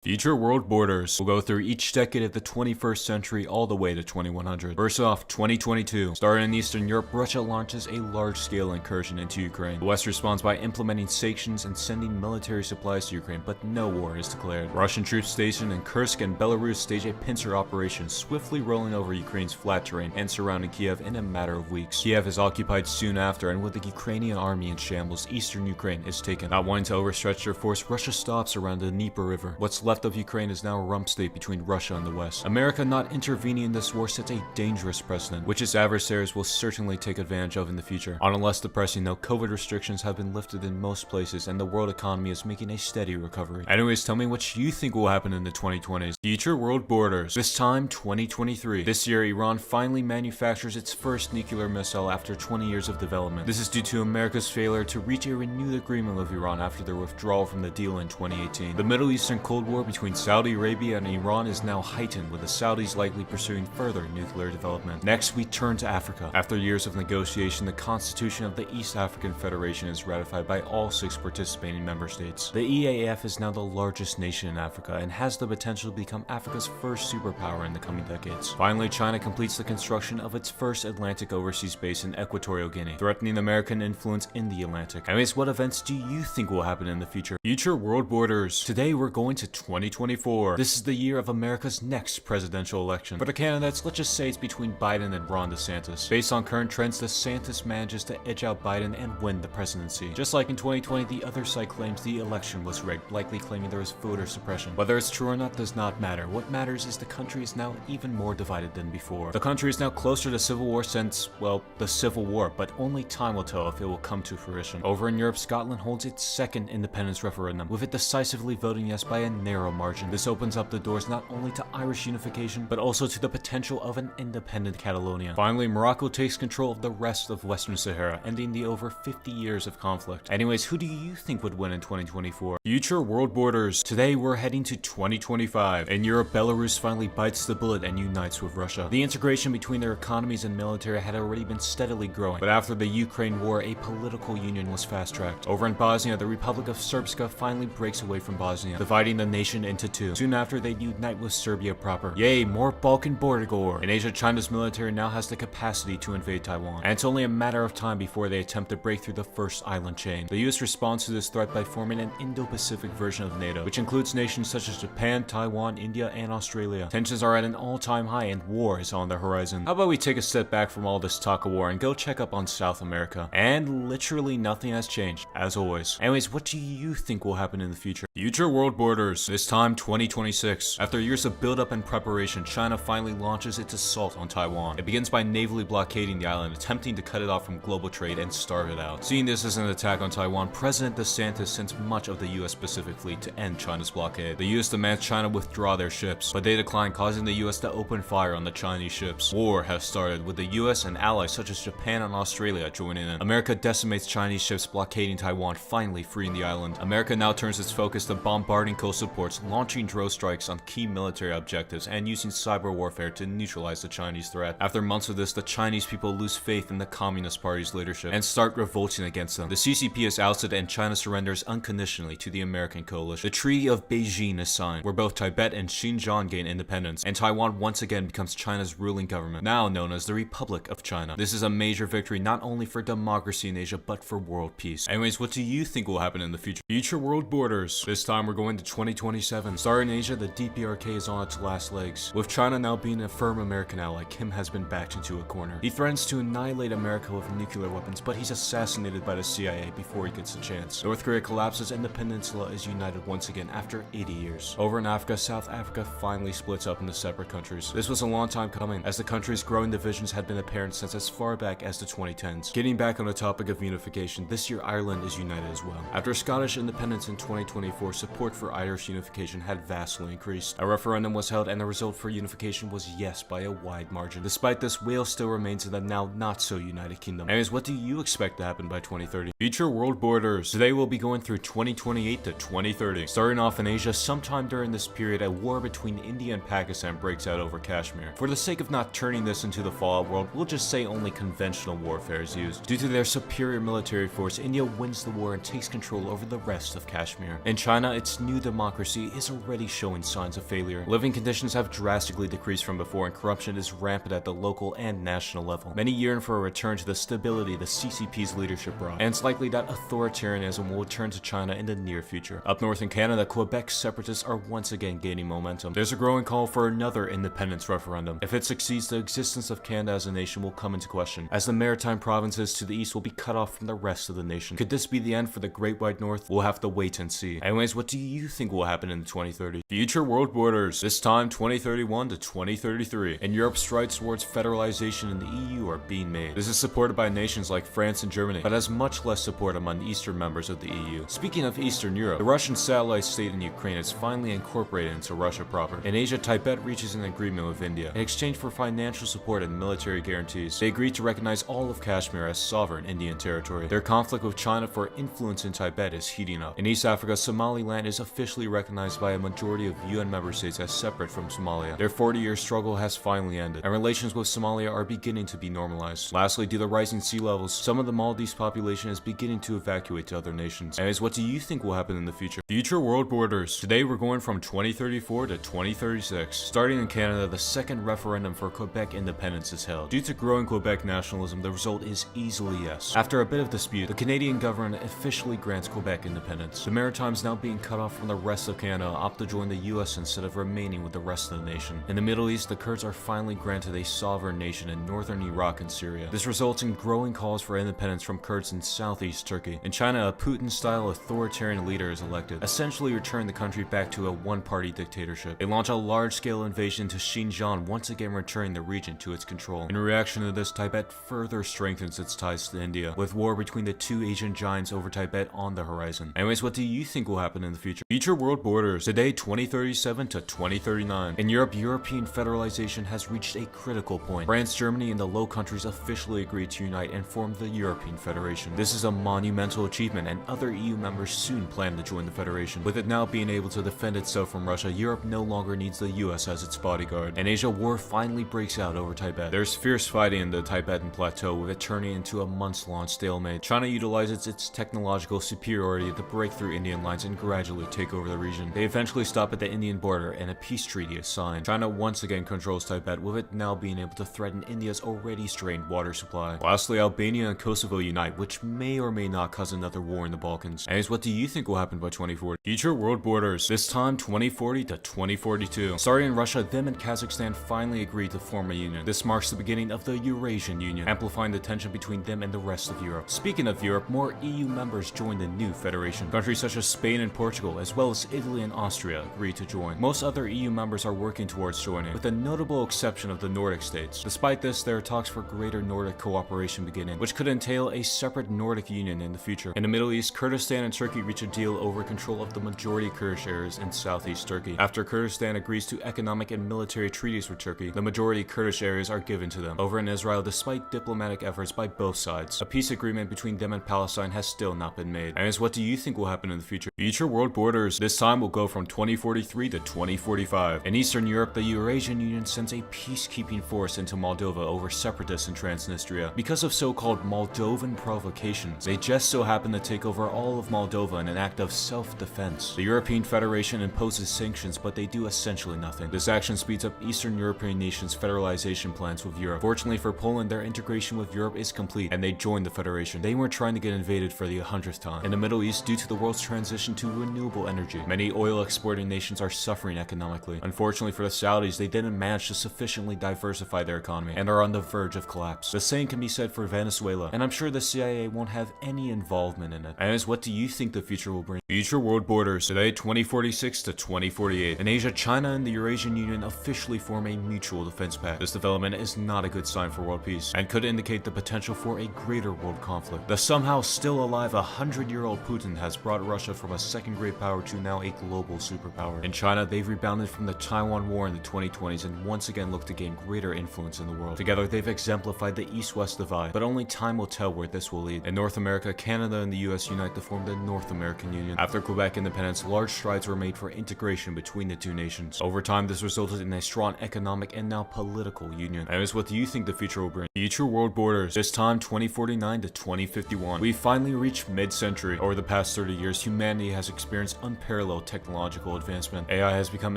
Future world borders. We'll go through each decade of the 21st century all the way to 2100. First off, 2022. Starting in Eastern Europe, Russia launches a large-scale incursion into Ukraine. The West responds by implementing sanctions and sending military supplies to Ukraine, but no war is declared. Russian troops stationed in Kursk and Belarus stage a pincer operation, swiftly rolling over Ukraine's flat terrain and surrounding Kiev in a matter of weeks. Kiev is occupied soon after, and with the Ukrainian army in shambles, eastern Ukraine is taken. Not wanting to overstretch their force, Russia stops around the Dnieper River. What's left of Ukraine is now a rump state between Russia and the West. America not intervening in this war sets a dangerous precedent, which its adversaries will certainly take advantage of in the future. On a less depressing note, COVID restrictions have been lifted in most places and the world economy is making a steady recovery. Anyways, tell me what you think will happen in the 2020s. Future world borders. This time, 2023. This year, Iran finally manufactures its first nuclear missile after 20 years of development. This is due to America's failure to reach a renewed agreement with Iran after their withdrawal from the deal in 2018. The Middle Eastern Cold War between Saudi Arabia and Iran is now heightened, with the Saudis likely pursuing further nuclear development. Next, we turn to Africa. After years of negotiation, the Constitution of the East African Federation is ratified by all 6 participating member states. The EAF is now the largest nation in Africa and has the potential to become Africa's first superpower in the coming decades. Finally, China completes the construction of its first Atlantic overseas base in Equatorial Guinea, threatening American influence in the Atlantic. Anyways, what events do you think will happen in the future? Future world borders. Today, we're going to 2024. This is the year of America's next presidential election. For the candidates, let's just say it's between Biden and Ron DeSantis. Based on current trends, DeSantis manages to edge out Biden and win the presidency. Just like in 2020, the other side claims the election was rigged, likely claiming there was voter suppression. Whether it's true or not does not matter. What matters is the country is now even more divided than before. The country is now closer to civil war since, well, the Civil War, but only time will tell if it will come to fruition. Over in Europe, Scotland holds its second independence referendum, with it decisively voting yes by a narrow margin. This opens up the doors not only to Irish unification, but also to the potential of an independent Catalonia. Finally, Morocco takes control of the rest of Western Sahara, ending the over 50 years of conflict. Anyways, who do you think would win in 2024? Future world borders. Today, we're heading to 2025. In Europe, Belarus finally bites the bullet and unites with Russia. The integration between their economies and military had already been steadily growing, but after the Ukraine war, a political union was fast-tracked. Over in Bosnia, the Republic of Srpska finally breaks away from Bosnia, dividing the nation into two. Soon after, they unite with Serbia proper. Yay, more Balkan border gore. In Asia, China's military now has the capacity to invade Taiwan, and it's only a matter of time before they attempt to break through the first island chain. The US responds to this threat by forming an Indo-Pacific version of NATO, which includes nations such as Japan, Taiwan, India, and Australia. Tensions are at an all-time high and war is on the horizon. How about we take a step back from all this talk of war and go check up on South America? And literally nothing has changed, as always. Anyways, what do you think will happen in the future? Future world borders. This time, 2026. After years of build-up and preparation, China finally launches its assault on Taiwan. It begins by navally blockading the island, attempting to cut it off from global trade and starve it out. Seeing this as an attack on Taiwan, President DeSantis sends much of the US Pacific Fleet to end China's blockade. The US demands China withdraw their ships, but they decline, causing the US to open fire on the Chinese ships. War has started, with the US and allies such as Japan and Australia joining in. America decimates Chinese ships blockading Taiwan, finally freeing the island. America now turns its focus to bombarding coastal ports, launching drone strikes on key military objectives, and using cyber warfare to neutralize the Chinese threat. After months of this, the Chinese people lose faith in the Communist Party's leadership and start revolting against them. The CCP is ousted and China surrenders unconditionally to the American coalition. The Treaty of Beijing is signed, where both Tibet and Xinjiang gain independence, and Taiwan once again becomes China's ruling government, now known as the Republic of China. This is a major victory not only for democracy in Asia, but for world peace. Anyways, what do you think will happen in the future? Future world borders. This time we're going to 2027. Starting in Asia, the DPRK is on its last legs. With China now being a firm American ally, Kim has been backed into a corner. He threatens to annihilate America with nuclear weapons, but he's assassinated by the CIA before he gets a chance. North Korea collapses and the peninsula is united once again after 80 years. Over in Africa, South Africa finally splits up into separate countries. This was a long time coming, as the country's growing divisions had been apparent since as far back as the 2010s. Getting back on the topic of unification, this year Ireland is united as well. After Scottish independence in 2024, support for Irish unification had vastly increased. A referendum was held and the result for unification was yes by a wide margin. Despite this, Wales still remains in the now not so united kingdom. Anyways, what do you expect to happen by 2030? Future world borders. Today we'll be going through 2028 to 2030. Starting off in Asia, sometime during this period, a war between India and Pakistan breaks out over Kashmir. For the sake of not turning this into the Fallout world, we'll just say only conventional warfare is used. Due to their superior military force, India wins the war and takes control over the rest of Kashmir. In China, its new democracy democracy is already showing signs of failure. Living conditions have drastically decreased from before, and corruption is rampant at the local and national level. Many yearn for a return to the stability the CCP's leadership brought, and it's likely that authoritarianism will return to China in the near future. Up north in Canada, Quebec separatists are once again gaining momentum. There's a growing call for another independence referendum. If it succeeds, the existence of Canada as a nation will come into question, as the maritime provinces to the east will be cut off from the rest of the nation. Could this be the end for the Great White North? We'll have to wait and see. Anyways, what do you think will happen in the 2030s? Future world borders, this time 2031 to 2033. And Europe's strides towards federalization in the EU are being made. This is supported by nations like France and Germany, but has much less support among eastern members of the EU. Speaking of Eastern Europe, the Russian satellite state in Ukraine is finally incorporated into Russia proper. In Asia, Tibet reaches an agreement with India. In exchange for financial support and military guarantees, they agreed to recognize all of Kashmir as sovereign Indian territory. Their conflict with China for influence in Tibet is heating up. In East Africa, Somaliland is officially recognized by a majority of UN member states as separate from Somalia. Their 40-year struggle has finally ended, and relations with Somalia are beginning to be normalized. Lastly, due to rising sea levels, some of the Maldives population is beginning to evacuate to other nations. Anyways, what do you think will happen in the future? Future world borders. Today we're going from 2034 to 2036. Starting in Canada, the second referendum for Quebec independence is held. Due to growing Quebec nationalism, the result is easily yes. After a bit of dispute, the Canadian government officially grants Quebec independence. The Maritimes, now being cut off from the rest of Canada, opt to join the US instead of remaining with the rest of the nation. In the Middle East, the Kurds are finally granted a sovereign nation in northern Iraq and Syria. This results in growing calls for independence from Kurds in southeast Turkey. In China, a Putin-style authoritarian leader is elected, essentially returning the country back to a one-party dictatorship. They launch a large-scale invasion to Xinjiang, once again returning the region to its control. In reaction to this, Tibet further strengthens its ties to India, with war between the two Asian giants over Tibet on the horizon. Anyways, what do you think will happen in the future? Future world borders. Today, 2037 to 2039. In Europe, European federalization has reached a critical point. France, Germany, and the Low Countries officially agreed to unite and form the European Federation. This is a monumental achievement, and other EU members soon plan to join the Federation. With it now being able to defend itself from Russia, Europe no longer needs the US as its bodyguard. In Asia, war finally breaks out over Tibet. There's fierce fighting in the Tibetan plateau, with it turning into a months-long stalemate. China utilizes its technological superiority to break through Indian lines and gradually take over the region. They eventually stop at the Indian border, and a peace treaty is signed. China once again controls Tibet, with it now being able to threaten India's already strained water supply. Lastly, Albania and Kosovo unite, which may or may not cause another war in the Balkans. Anyways, what do you think will happen by 2040? Future world borders. This time, 2040 to 2042. Starting in Russia, them and Kazakhstan finally agreed to form a union. This marks the beginning of the Eurasian Union, amplifying the tension between them and the rest of Europe. Speaking of Europe, more EU members joined the new federation. Countries such as Spain and Portugal, as well as Italy and Austria, agreed to join. Most other EU members are working towards joining, with the notable exception of the Nordic states. Despite this, there are talks for greater Nordic cooperation beginning, which could entail a separate Nordic Union in the future. In the Middle East, Kurdistan and Turkey reach a deal over control of the majority Kurdish areas in southeast Turkey. After Kurdistan agrees to economic and military treaties with Turkey, the majority Kurdish areas are given to them. Over in Israel, despite diplomatic efforts by both sides, a peace agreement between them and Palestine has still not been made. And what do you think will happen in the future? Future world borders. This time will go from 2043 to 2045. In Eastern Europe, the Eurasian Union sends a peacekeeping force into Moldova over separatists in Transnistria. Because of so-called Moldovan provocations, they just so happen to take over all of Moldova in an act of self-defense. The European Federation imposes sanctions, but they do essentially nothing. This action speeds up Eastern European nations' federalization plans with Europe. Fortunately for Poland, their integration with Europe is complete, and they joined the Federation. They weren't trying to get invaded for the 100th time. In the Middle East, due to the world's transition to renewable energy, many oil-exporting nations are suffering economically. Unfortunately for the Saudis, they didn't manage to sufficiently diversify their economy and are on the verge of collapse. The same can be said for Venezuela, and I'm sure the CIA won't have any involvement in it. And what do you think the future will bring? Future world borders. Today, 2046 to 2048. In Asia, China and the Eurasian Union officially form a mutual defense pact. This development is not a good sign for world peace, and could indicate the potential for a greater world conflict. The somehow still alive 100-year-old Putin has brought Russia from a second great power to now a global superpower. In China, they've rebounded from the Taiwan War in the 2020s and once again look to gain greater influence in the world. Together, they've exemplified the East-West divide, but only time will tell where this will lead. In North America, Canada and the US unite to form the North American Union. After Quebec independence, large strides were made for integration between the two nations. Over time, this resulted in a strong economic and now political union. Anyways, what do you think the future will bring? Future world borders. This time, 2049 to 2051. We finally reached mid-century. Over the past 30 years, humanity has experienced unparalleled unparalleled technological advancement. AI has become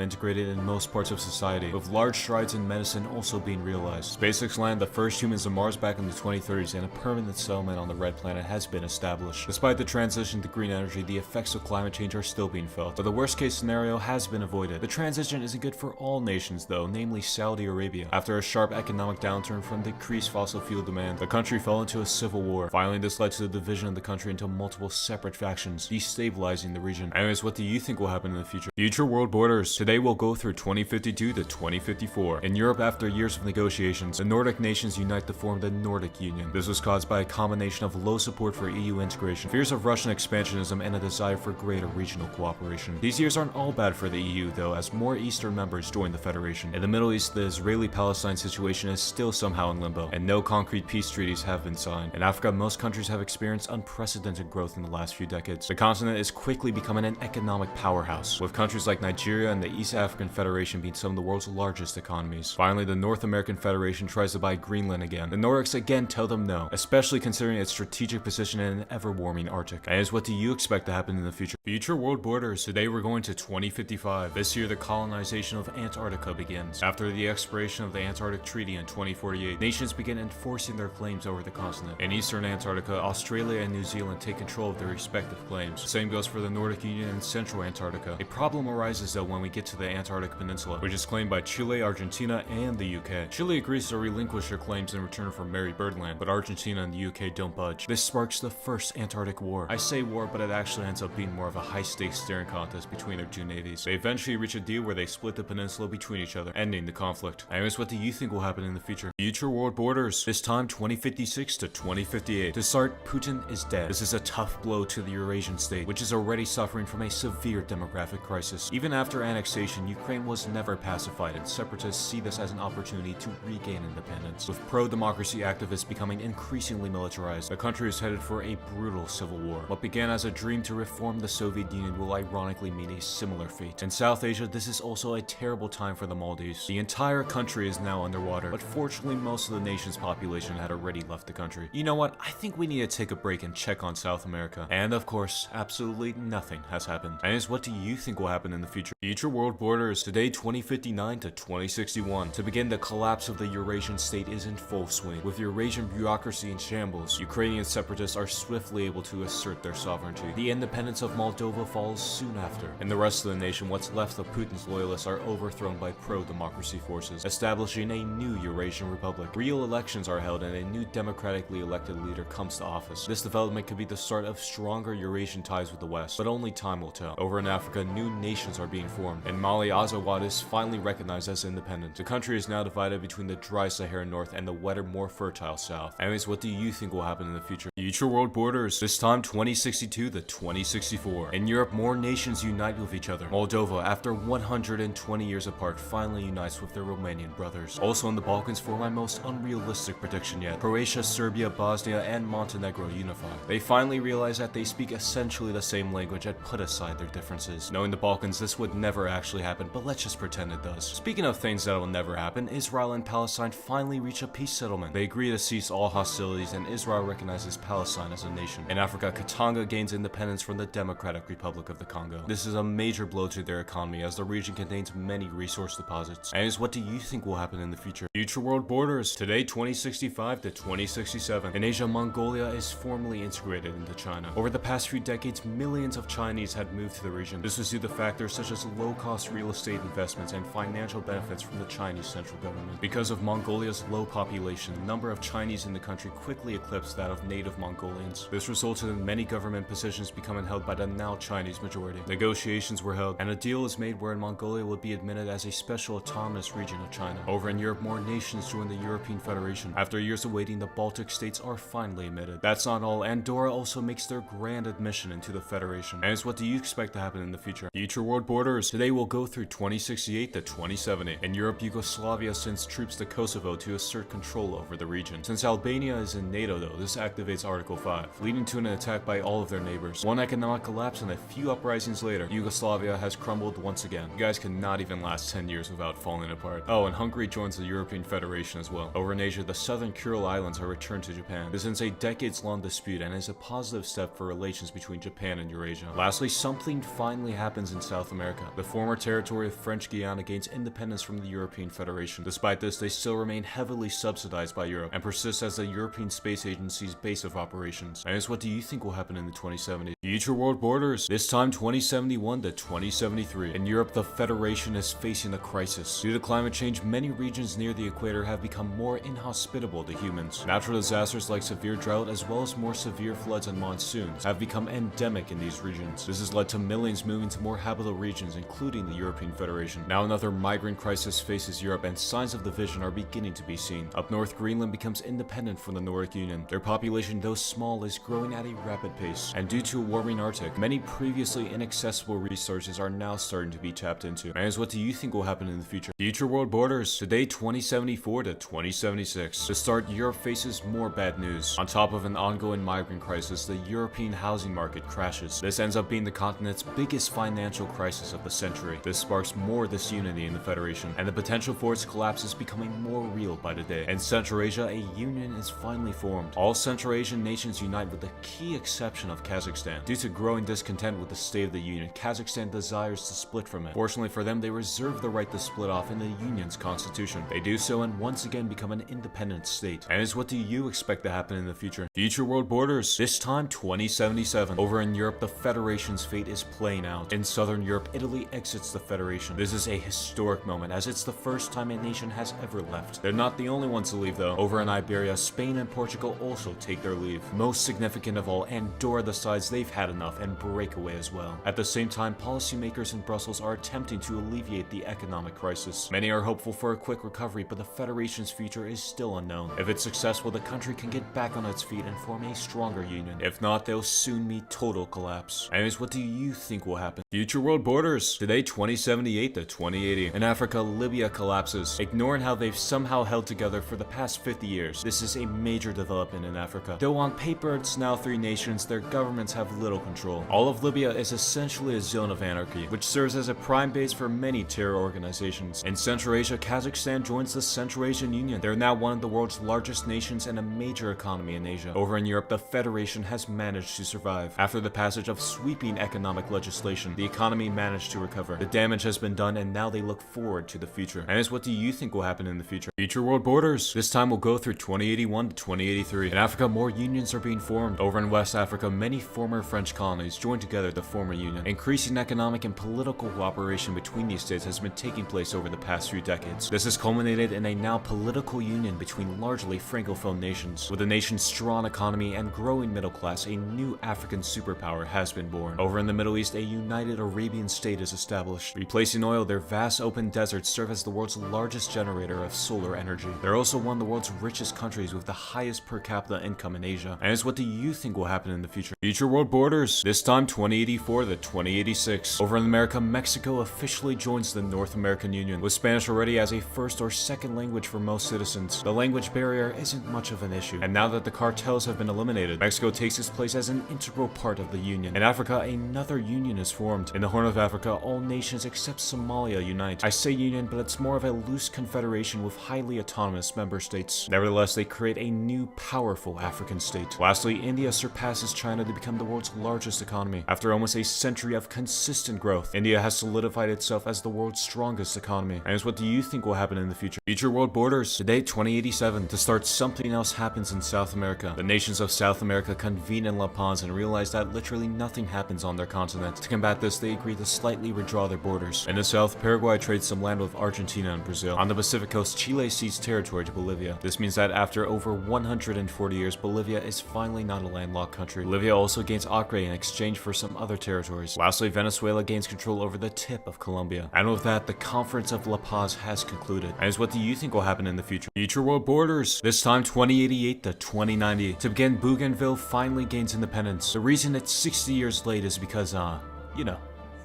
integrated in most parts of society, with large strides in medicine also being realized. SpaceX landed the first humans on Mars back in the 2030s, and a permanent settlement on the Red Planet has been established. Despite the transition to green energy, the effects of climate change are still being felt, but the worst case scenario has been avoided. The transition isn't good for all nations though, namely Saudi Arabia. After a sharp economic downturn from decreased fossil fuel demand, the country fell into a civil war. Finally, this led to the division of the country into multiple separate factions, destabilizing the region. Anyways, what do you think will happen in the future? Future world borders. Today we'll go through 2052 to 2054. In Europe, after years of negotiations, the Nordic nations unite to form the Nordic Union. This was caused by a combination of low support for EU integration, fears of Russian expansionism, and a desire for greater regional cooperation. These years aren't all bad for the EU though, as more Eastern members join the Federation. In the Middle East, the Israeli-Palestine situation is still somehow in limbo, and no concrete peace treaties have been signed. In Africa, most countries have experienced unprecedented growth in the last few decades. The continent is quickly becoming an economic powerhouse, with countries like Nigeria and the East African Federation being some of the world's largest economies. Finally, the North American Federation tries to buy Greenland again. The Nordics again tell them no, especially considering its strategic position in an ever-warming Arctic. And what do you expect to happen in the future? Future world borders. Today we're going to 2055. This year the colonization of Antarctica begins. After the expiration of the Antarctic Treaty in 2048, nations begin enforcing their claims over the continent. In eastern Antarctica, Australia and New Zealand take control of their respective claims. The same goes for the Nordic Union and central Antarctica. A problem arises though when we get to the Antarctic Peninsula, which is claimed by Chile, Argentina, and the UK. Chile agrees to relinquish their claims in return for Mary Birdland, but Argentina and the UK don't budge. This sparks the first Antarctic War. I say war, but it actually ends up being more of a high-stakes staring contest between their two navies. They eventually reach a deal where they split the peninsula between each other, ending the conflict. Anyways, what do you think will happen in the future? Future world borders. This time 2056 to 2058. To start, Putin is dead. This is a tough blow to the Eurasian state, which is already suffering from a severe demographic crisis. Even after annexation, Ukraine was never pacified, and separatists see this as an opportunity to regain independence. With pro-democracy activists becoming increasingly militarized, the country is headed for a brutal civil war. What began as a dream to reform the Soviet Union will ironically mean a similar fate. In South Asia, this is also a terrible time for the Maldives. The entire country is now underwater, but fortunately most of the nation's population had already left the country. You know what? I think we need to take a break and check on South America. And of course, absolutely nothing has happened. And what do you think will happen in the future? Future world borders. Today 2059 to 2061. To begin, the collapse of the Eurasian state is in full swing. With Eurasian bureaucracy in shambles, Ukrainian separatists are swiftly able to assert their sovereignty. The independence of Moldova falls soon after. In the rest of the nation, what's left of Putin's loyalists are overthrown by pro-democracy forces, establishing a new Eurasian republic. Real elections are held and a new democratically elected leader comes to office. This development could be the start of stronger Eurasian ties with the West, but only time will tell. Over in Africa, new nations are being formed. In Mali, Azawad is finally recognized as independent. The country is now divided between the dry Sahara North and the wetter, more fertile South. Anyways, what do you think will happen in the future? Future world borders. This time 2062 to 2064. In Europe, more nations unite with each other. Moldova, after 120 years apart, finally unites with their Romanian brothers. Also in the Balkans, for my most unrealistic prediction yet, Croatia, Serbia, Bosnia, and Montenegro unify. They finally realize that they speak essentially the same language and put aside their differences. Knowing the Balkans, this would never actually happen, but let's just pretend it does. Speaking of things that will never happen, Israel and Palestine finally reach a peace settlement. They agree to cease all hostilities, and Israel recognizes Palestine as a nation. In Africa, Katanga gains independence from the Democratic Republic of the Congo. This is a major blow to their economy, as the region contains many resource deposits. And what do you think will happen in the future? Future world borders. Today 2065 to 2067. In Asia, Mongolia is formally integrated into China. Over the past few decades, millions of Chinese had moved to the region. This was due to factors such as low-cost real estate investments and financial benefits from the Chinese central government. Because of Mongolia's low population, the number of Chinese in the country quickly eclipsed that of native Mongolians. This resulted in many government positions becoming held by the now Chinese majority. Negotiations were held, and a deal was made wherein Mongolia would be admitted as a special autonomous region of China. Over in Europe, more nations joined the European Federation. After years of waiting, the Baltic states are finally admitted. That's not all. Andorra also makes their grand admission into the Federation. And what do you expect to happen in the future? Future world borders. Today we'll go through 2068 to 2070. In Europe, Yugoslavia sends troops to Kosovo to assert control over the region. Since Albania is in NATO though, this activates Article 5, leading to an attack by all of their neighbors. One economic collapse and a few uprisings later, Yugoslavia has crumbled once again. You guys cannot even last 10 years without falling apart. Oh, and Hungary joins the European Federation as well. Over in Asia, the southern Kuril Islands are returned to Japan. This ends a decades-long dispute and is a positive step for relations between Japan and Eurasia. Lastly, something finally happens in South America. The former territory of French Guiana gains independence from the European Federation. Despite this, they still remain heavily subsidized by Europe and persist as the European Space Agency's base of operations. And what do you think will happen in the 2070s? Future world borders, this time 2071 to 2073. In Europe, the Federation is facing a crisis. Due to climate change, many regions near the equator have become more inhospitable to humans. Natural disasters like severe drought as well as more severe floods and monsoons have become endemic in these regions. This has led to millions moving to more habitable regions, including the European Federation. Now another migrant crisis faces Europe, and signs of division are beginning to be seen. Up north, Greenland becomes independent from the Nordic Union. Their population, though small, is growing at a rapid pace, and due to a warming Arctic, many previously inaccessible resources are now starting to be tapped into. And what do you think will happen in the future? Future world borders, today 2074 to 2076. To start, Europe faces more bad news. On top of an ongoing migrant crisis, the European housing market crashes. This ends up being the continent's biggest financial crisis of the century. This sparks more disunity in the Federation, and the potential for its collapse is becoming more real by the day. In Central Asia, a union is finally formed. All Central Asian nations unite with the key exception of Kazakhstan. Due to growing discontent with the state of the union, Kazakhstan desires to split from it. Fortunately for them, they reserve the right to split off in the union's constitution. They do so and once again become an independent state. And what do you expect to happen in the future? Future world borders, this time 2077. Over in Europe, the Federation's fate is playing out. In Southern Europe, Italy exits the Federation. This is a historic moment, as it's the first time a nation has ever left. They're not the only ones to leave though. Over in Iberia, Spain and Portugal also take their leave. Most significant of all, Andorra decides they've had enough and break away as well. At the same time, policymakers in Brussels are attempting to alleviate the economic crisis. Many are hopeful for a quick recovery, but the Federation's future is still unknown. If it's successful, the country can get back on its feet and form a stronger union. If not, they'll soon meet total collapse. Anyways, what do you think will happen? Future world borders, today 2078 to 2080. In Africa, Libya collapses, ignoring how they've somehow held together for the past 50 years. This is a major development in Africa. Though on paper it's now 3 nations, their governments have little control. All of Libya is essentially a zone of anarchy, which serves as a prime base for many terror organizations. In Central Asia, Kazakhstan joins the Central Asian Union. They're now one of the world's largest nations and a major economy in Asia. Over in Europe, the Federation has managed to survive. After the passage of sweeping economic legislation, the economy managed to recover. The damage has been done, and now they look forward to the future. And what do you think will happen in the future? Future world borders, this time we'll go through 2081 to 2083. In Africa, more unions are being formed. Over in West Africa, many former French colonies joined together to form a union. Increasing economic and political cooperation between these states has been taking place over the past few decades. This has culminated in a now political union between largely francophone nations. With the nation's strong economy and growing middle class, a new African superpower has been born. Over in the Middle East, a united Arabian state is established. Replacing oil, their vast open deserts serve as the world's largest generator of solar energy. They're also one of the world's richest countries with the highest per capita income in Asia. And what do you think will happen in the future? Future world borders, this time 2084 to 2086. Over in America, Mexico officially joins the North American Union. With Spanish already as a first or second language for most citizens, the language barrier isn't much of an issue. And now that the cartels have been eliminated, Mexico takes its place as an integral part of the union. In Africa, another union is formed. In the Horn of Africa, all nations except Somalia unite. I say union, but it's more of a loose confederation with highly autonomous member states. Nevertheless, they create a new, powerful African state. Lastly, India surpasses China to become the world's largest economy. After almost a century of consistent growth, India has solidified itself as the world's strongest economy. And what do you think will happen in the future? Future world borders, today 2087. To start, something else happens in South America. The nations of South America convene in La Paz and realize that literally nothing happens on their continent. To combat this, they agree to slightly redraw their borders. In the south, Paraguay trades some land with Argentina and Brazil. On the Pacific coast, Chile cedes territory to Bolivia. This means that after over 140 years, Bolivia is finally not a landlocked country. Bolivia also gains Acre in exchange for some other territories. Lastly, Venezuela gains control over the tip of Colombia. And with that, the Conference of La Paz has concluded. And what do you think will happen in the future? Future world borders, this time 2088 to 2090. To begin, Bougainville finally gains independence. The reason it's 60 years late is because,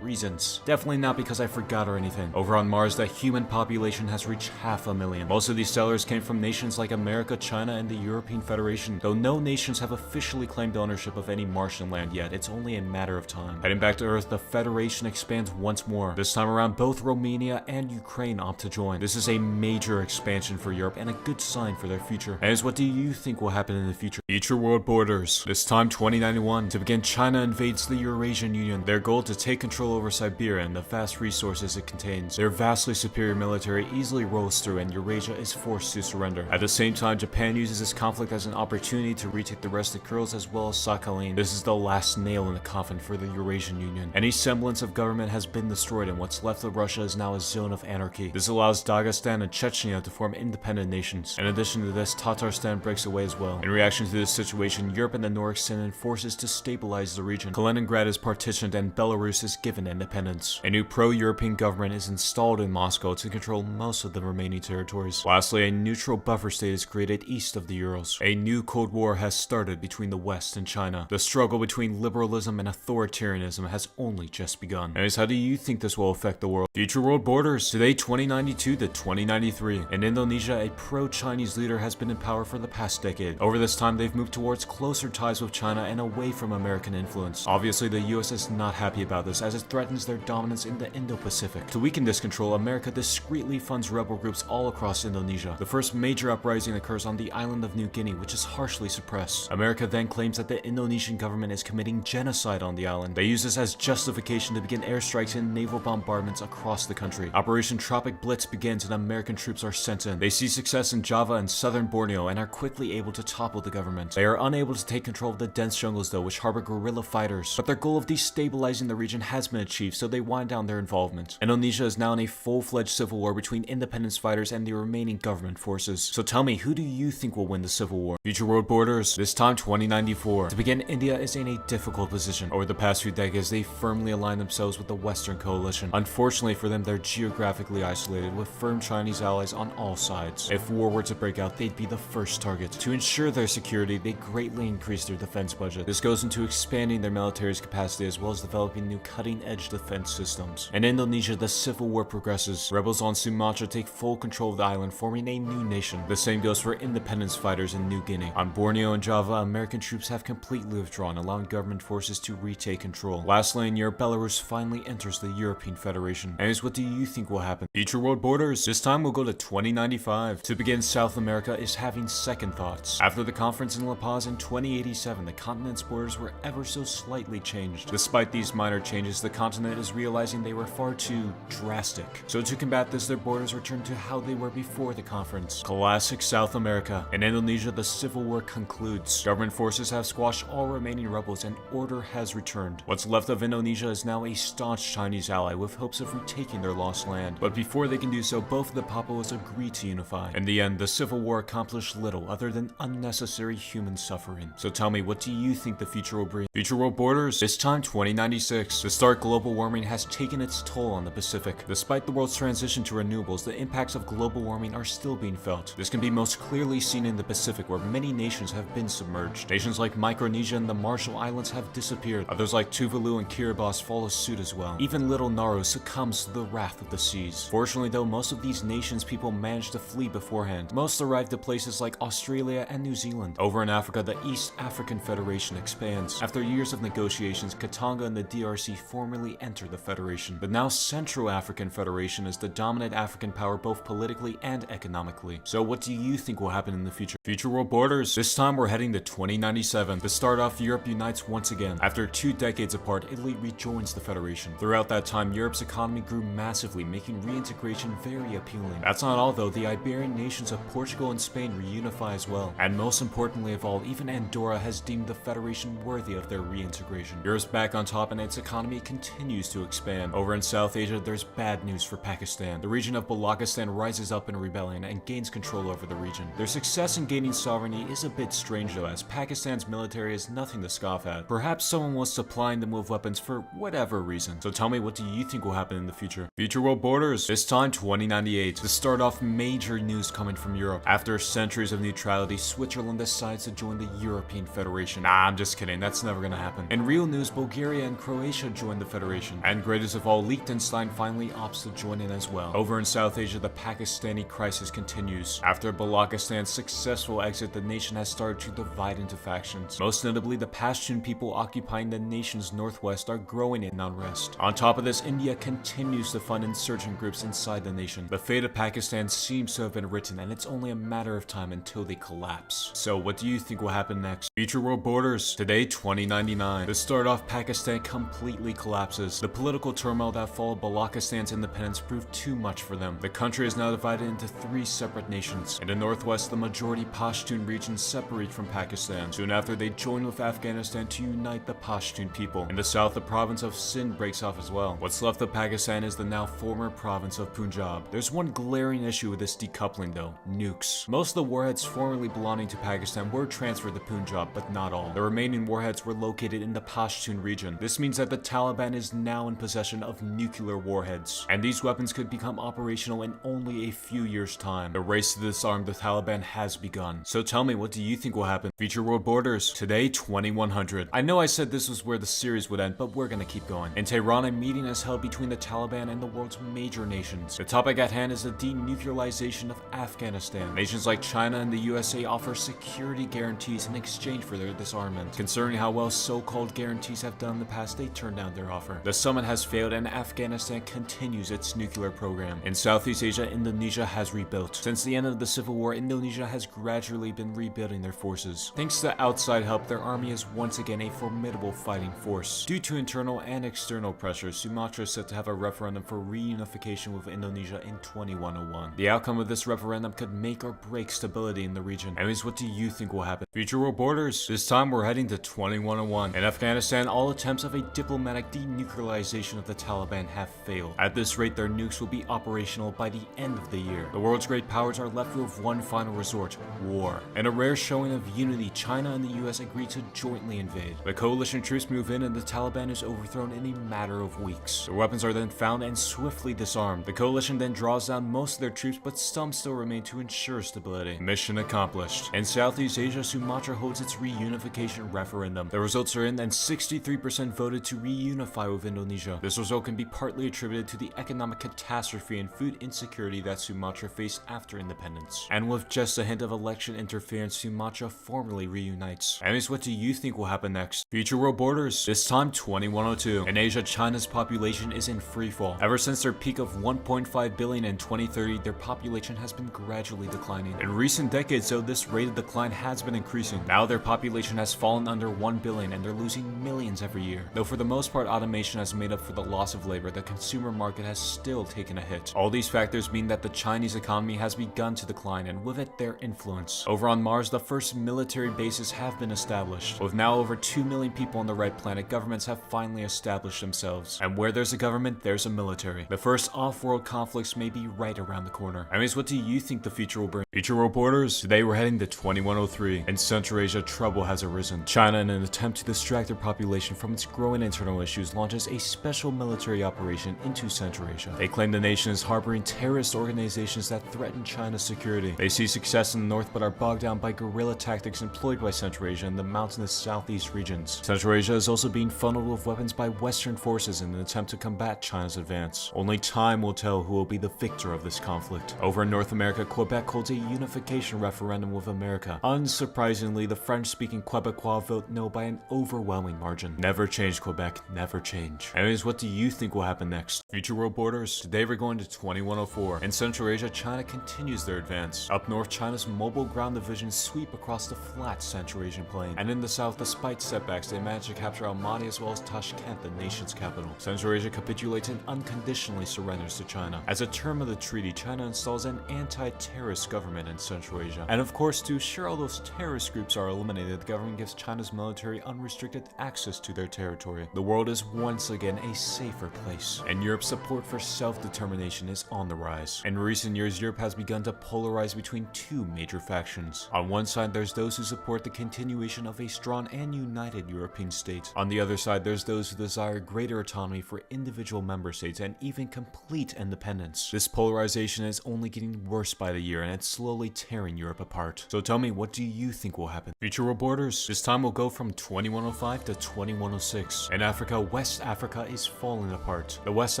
reasons. Definitely not because I forgot or anything. Over on Mars, the human population has reached 500,000. Most of these settlers came from nations like America, China, and the European Federation. Though no nations have officially claimed ownership of any Martian land yet, it's only a matter of time. Heading back to Earth, the Federation expands once more. This time around, both Romania and Ukraine opt to join. This is a major expansion for Europe and a good sign for their future. And what do you think will happen in the future? Future world borders. This time 2091. To begin, China invades the Eurasian Union. Their goal to take control over Siberia and the vast resources it contains. Their vastly superior military easily rolls through and Eurasia is forced to surrender. At the same time, Japan uses this conflict as an opportunity to retake the rest of Kurils as well as Sakhalin. This is the last nail in the coffin for the Eurasian Union. Any semblance of government has been destroyed and what's left of Russia is now a zone of anarchy. This allows Dagestan and Chechnya to form independent nations. In addition to this, Tatarstan breaks away as well. In reaction to this situation, Europe and the Nordics send in forces to stabilize the region. Kaliningrad is partitioned and Belarus is given independence. A new pro-European government is installed in Moscow to control most of the remaining territories. Lastly, a neutral buffer state is created east of the Urals. A new Cold War has started between the West and China. The struggle between liberalism and authoritarianism has only just begun. Anyways, how do you think this will affect the world? Future world borders. Today, 2092 to 2093. In Indonesia, a pro-Chinese leader has been in power for the past decade. Over this time, they've moved towards closer ties with China and away from American influence. Obviously, the US is not happy about this as it threatens their dominance in the Indo-Pacific. To weaken this control, America discreetly funds rebel groups all across Indonesia. The first major uprising occurs on the island of New Guinea, which is harshly suppressed. America then claims that the Indonesian government is committing genocide on the island. They use this as justification to begin airstrikes and naval bombardments across the country. Operation Tropic Blitz begins and American troops are sent in. They see success in Java and southern Borneo and are quickly able to topple the government. They are unable to take control of the dense jungles though, which harbor guerrilla fighters, but their goal of destabilizing the region has been achieved, so they wind down their involvement. Indonesia is now in a full-fledged civil war between independence fighters and the remaining government forces. So tell me, who do you think will win the civil war? Future world borders. This time 2094. To begin, India is in a difficult position. Over the past few decades, they firmly aligned themselves with the Western coalition. Unfortunately for them, they're geographically isolated with firm Chinese allies on all sides. If war were to break out, they'd be the first target. To ensure their security, they greatly increased their defense budget. This goes into expanding their military's capacity as well as developing new cutting-edge defense systems. In Indonesia, the civil war progresses. Rebels on Sumatra take full control of the island, forming a new nation. The same goes for independence fighters in New Guinea. On Borneo and Java, American troops have completely withdrawn, allowing government forces to retake control. Lastly, in Europe, Belarus finally enters the European Federation. Anyways, what do you think will happen? Future world borders. This time we'll go to 2095. To begin, South America is having second thoughts. After the conference in La Paz in 2087, the continent's borders were ever so slightly changed. Despite these minor changes, the continent is realizing they were far too drastic. So to combat this, their borders returned to how they were before the conference. Classic South America. In Indonesia, the civil war concludes. Government forces have squashed all remaining rebels and order has returned. What's left of Indonesia is now a staunch Chinese ally with hopes of retaking their lost land. But before they can do so, both of the Papuas agree to unify. In the end, the civil war accomplished little other than unnecessary human suffering. So tell me, what do you think the future will bring? Future world borders. This time 2096. To start, global warming has taken its toll on the Pacific. Despite the world's transition to renewables, the impacts of global warming are still being felt. This can be most clearly seen in the Pacific, where many nations have been submerged. Nations like Micronesia and the Marshall Islands have disappeared. Others like Tuvalu and Kiribati follow suit as well. Even little Nauru succumbs to the wrath of the seas. Fortunately though, most of these nations' people managed to flee beforehand. Most arrived to places like Australia and New Zealand. Over in Africa, the East African Federation expands. After years of negotiations, Katanga and the DRC formally enter the Federation. But now Central African Federation is the dominant African power both politically and economically. So what do you think will happen in the future? Future world borders. This time we're heading to 2097. To start off, Europe unites once again. After 2 decades apart, Italy rejoins the Federation. Throughout that time, Europe's economy grew massively, making reintegration very appealing. That's not all though, the Iberian nations of Portugal and Spain reunify as well. And most importantly of all, even Andorra has deemed the Federation worthy of their reintegration. Europe's back on top and its economy continues to expand. Over in South Asia, there's bad news for Pakistan. The region of Balochistan rises up in rebellion and gains control over the region. Their success in gaining sovereignty is a bit strange though, as Pakistan's military is nothing to scoff at. Perhaps someone was supplying them with weapons for whatever reason. So tell me, what do you think will happen in the future? Future world borders. This time 2098. To start off, major news coming from Europe. After centuries of neutrality, Switzerland decides to join the European Federation. Nah, I'm just kidding, that's never gonna happen. In real news, Bulgaria and Croatia joined the Federation. And greatest of all, Liechtenstein finally opts to join in as well. Over in South Asia, the Pakistani crisis continues. After Balochistan's successful exit, the nation has started to divide into factions. Most notably, the Pashtun people occupying the nation's northwest are growing in unrest. On top of this, India continues to fund insurgent groups inside the nation. The fate of Pakistan seems to have been written, and it's only a matter of time until they collapse. So what do you think will happen next? Future world borders. Today, 2099. To start off, Pakistan completely collapses. The political turmoil that followed Balochistan's independence proved too much for them. The country is now divided into 3 separate nations. In the northwest, the majority Pashtun region separate from Pakistan. Soon after, they join with Afghanistan to unite the Pashtun people. In the south, the province of Sindh breaks off as well. What's left of Pakistan is the now former province of Punjab. There's one glaring issue with this decoupling though: nukes. Most of the warheads formerly belonging to Pakistan were transferred to Punjab, but not all. The remaining warheads were located in the Pashtun region. This means that the Taliban is now in possession of nuclear warheads, and these weapons could become operational in only a few years' time. The race to disarm the Taliban has begun. So tell me, what do you think will happen? Future world borders. Today, 2100. I know I said this was where the series would end, but we're gonna keep going. In Tehran, a meeting is held between the Taliban and the world's major nations. The topic at hand is the denuclearization of Afghanistan. Nations like China and the USA offer security guarantees in exchange for their disarmament. Considering how well so-called guarantees have done in the past, they turned down their offer. The summit has failed and Afghanistan continues its nuclear program. In Southeast Asia, Indonesia has rebuilt. Since the end of the civil war, Indonesia has gradually been rebuilding their forces. Thanks to outside help, their army is once again a formidable fighting force. Due to internal and external pressures, Sumatra is set to have a referendum for reunification with Indonesia in 2101. The outcome of this referendum could make or break stability in the region. Anyways, what do you think will happen? Future world borders. This time we're heading to 2101. In Afghanistan, all attempts of a diplomatic denuclearization of the Taliban have failed. At this rate, their nukes will be operational by the end of the year. The world's great powers are left with one final resort: war. In a rare showing of unity, China and the US agreed to jointly invade. The coalition troops move in and the Taliban is overthrown in a matter of weeks. The weapons are then found and swiftly disarmed. The coalition then draws down most of their troops, but some still remain to ensure stability. Mission accomplished. In Southeast Asia, Sumatra holds its reunification referendum. The results are in and 63% voted to reunify with Indonesia. This result can be partly attributed to the economic catastrophe and food insecurity that Sumatra faced after independence. And with just a hint of election interference, Sumatra formally reunites. Anyways, what do you think will happen next? Future world borders. This time, 2102. In Asia, China's population is in freefall. Ever since their peak of 1.5 billion in 2030, their population has been gradually declining. In recent decades, though, this rate of decline has been increasing. Now their population has fallen under 1 billion and they're losing millions every year. Though for the most part, automation has made up for the loss of labor, the consumer market has still taken a hit. All these factors mean that the Chinese economy has begun to decline, and with it, their influence. Over on Mars, the first military bases have been established. With now over 2 million people on the red planet, governments have finally established themselves. And where there's a government, there's a military. The first off-world conflicts may be right around the corner. Anyways, what do you think the future will bring? Future world borders. Today we're heading to 2103. In Central Asia, trouble has arisen. China, in an attempt to distract their population from its growing internal issues, launches a special military operation into Central Asia. They claim the nation is harboring terrorist organizations that threaten China's security. They see success in the north but are bogged down by guerrilla tactics employed by Central Asia and the mountainous southeast regions. Central Asia is also being funneled with weapons by Western forces in an attempt to combat China's advance. Only time will tell who will be the victor of this conflict. Over in North America, Quebec holds a unification referendum with America. Unsurprisingly, the French-speaking Quebecois vote no by an overwhelming margin. Never change, Quebec, never change. Anyways, what do you think will happen next? Future world borders. Today we're going to 2104. In Central Asia, China continues their advance. Up north, China's mobile ground divisions sweep across the flat Central Asian plain. And in the south, despite setbacks, they managed to capture Almaty as well as Tashkent, the nation's capital. Central Asia capitulates and unconditionally surrenders to China. As a term of the treaty, China installs an anti-terrorist government in Central Asia. And of course, to ensure all those terrorist groups are eliminated, the government gives China's military unrestricted access to their territory. The world is once again a safer place, and Europe's support for self-determination is on the rise. In recent years, Europe has begun to polarize between two major factions. On one side, there's those who support the continuation of a strong and united European state. On the other side, there's those who desire greater autonomy for individual member states and even complete independence. This polarization is only getting worse by the year, and it's slowly tearing Europe apart. So tell me, what do you think will happen? Future world borders. This time we'll go from 2105 to 2106. In Africa, West Africa is falling apart. The West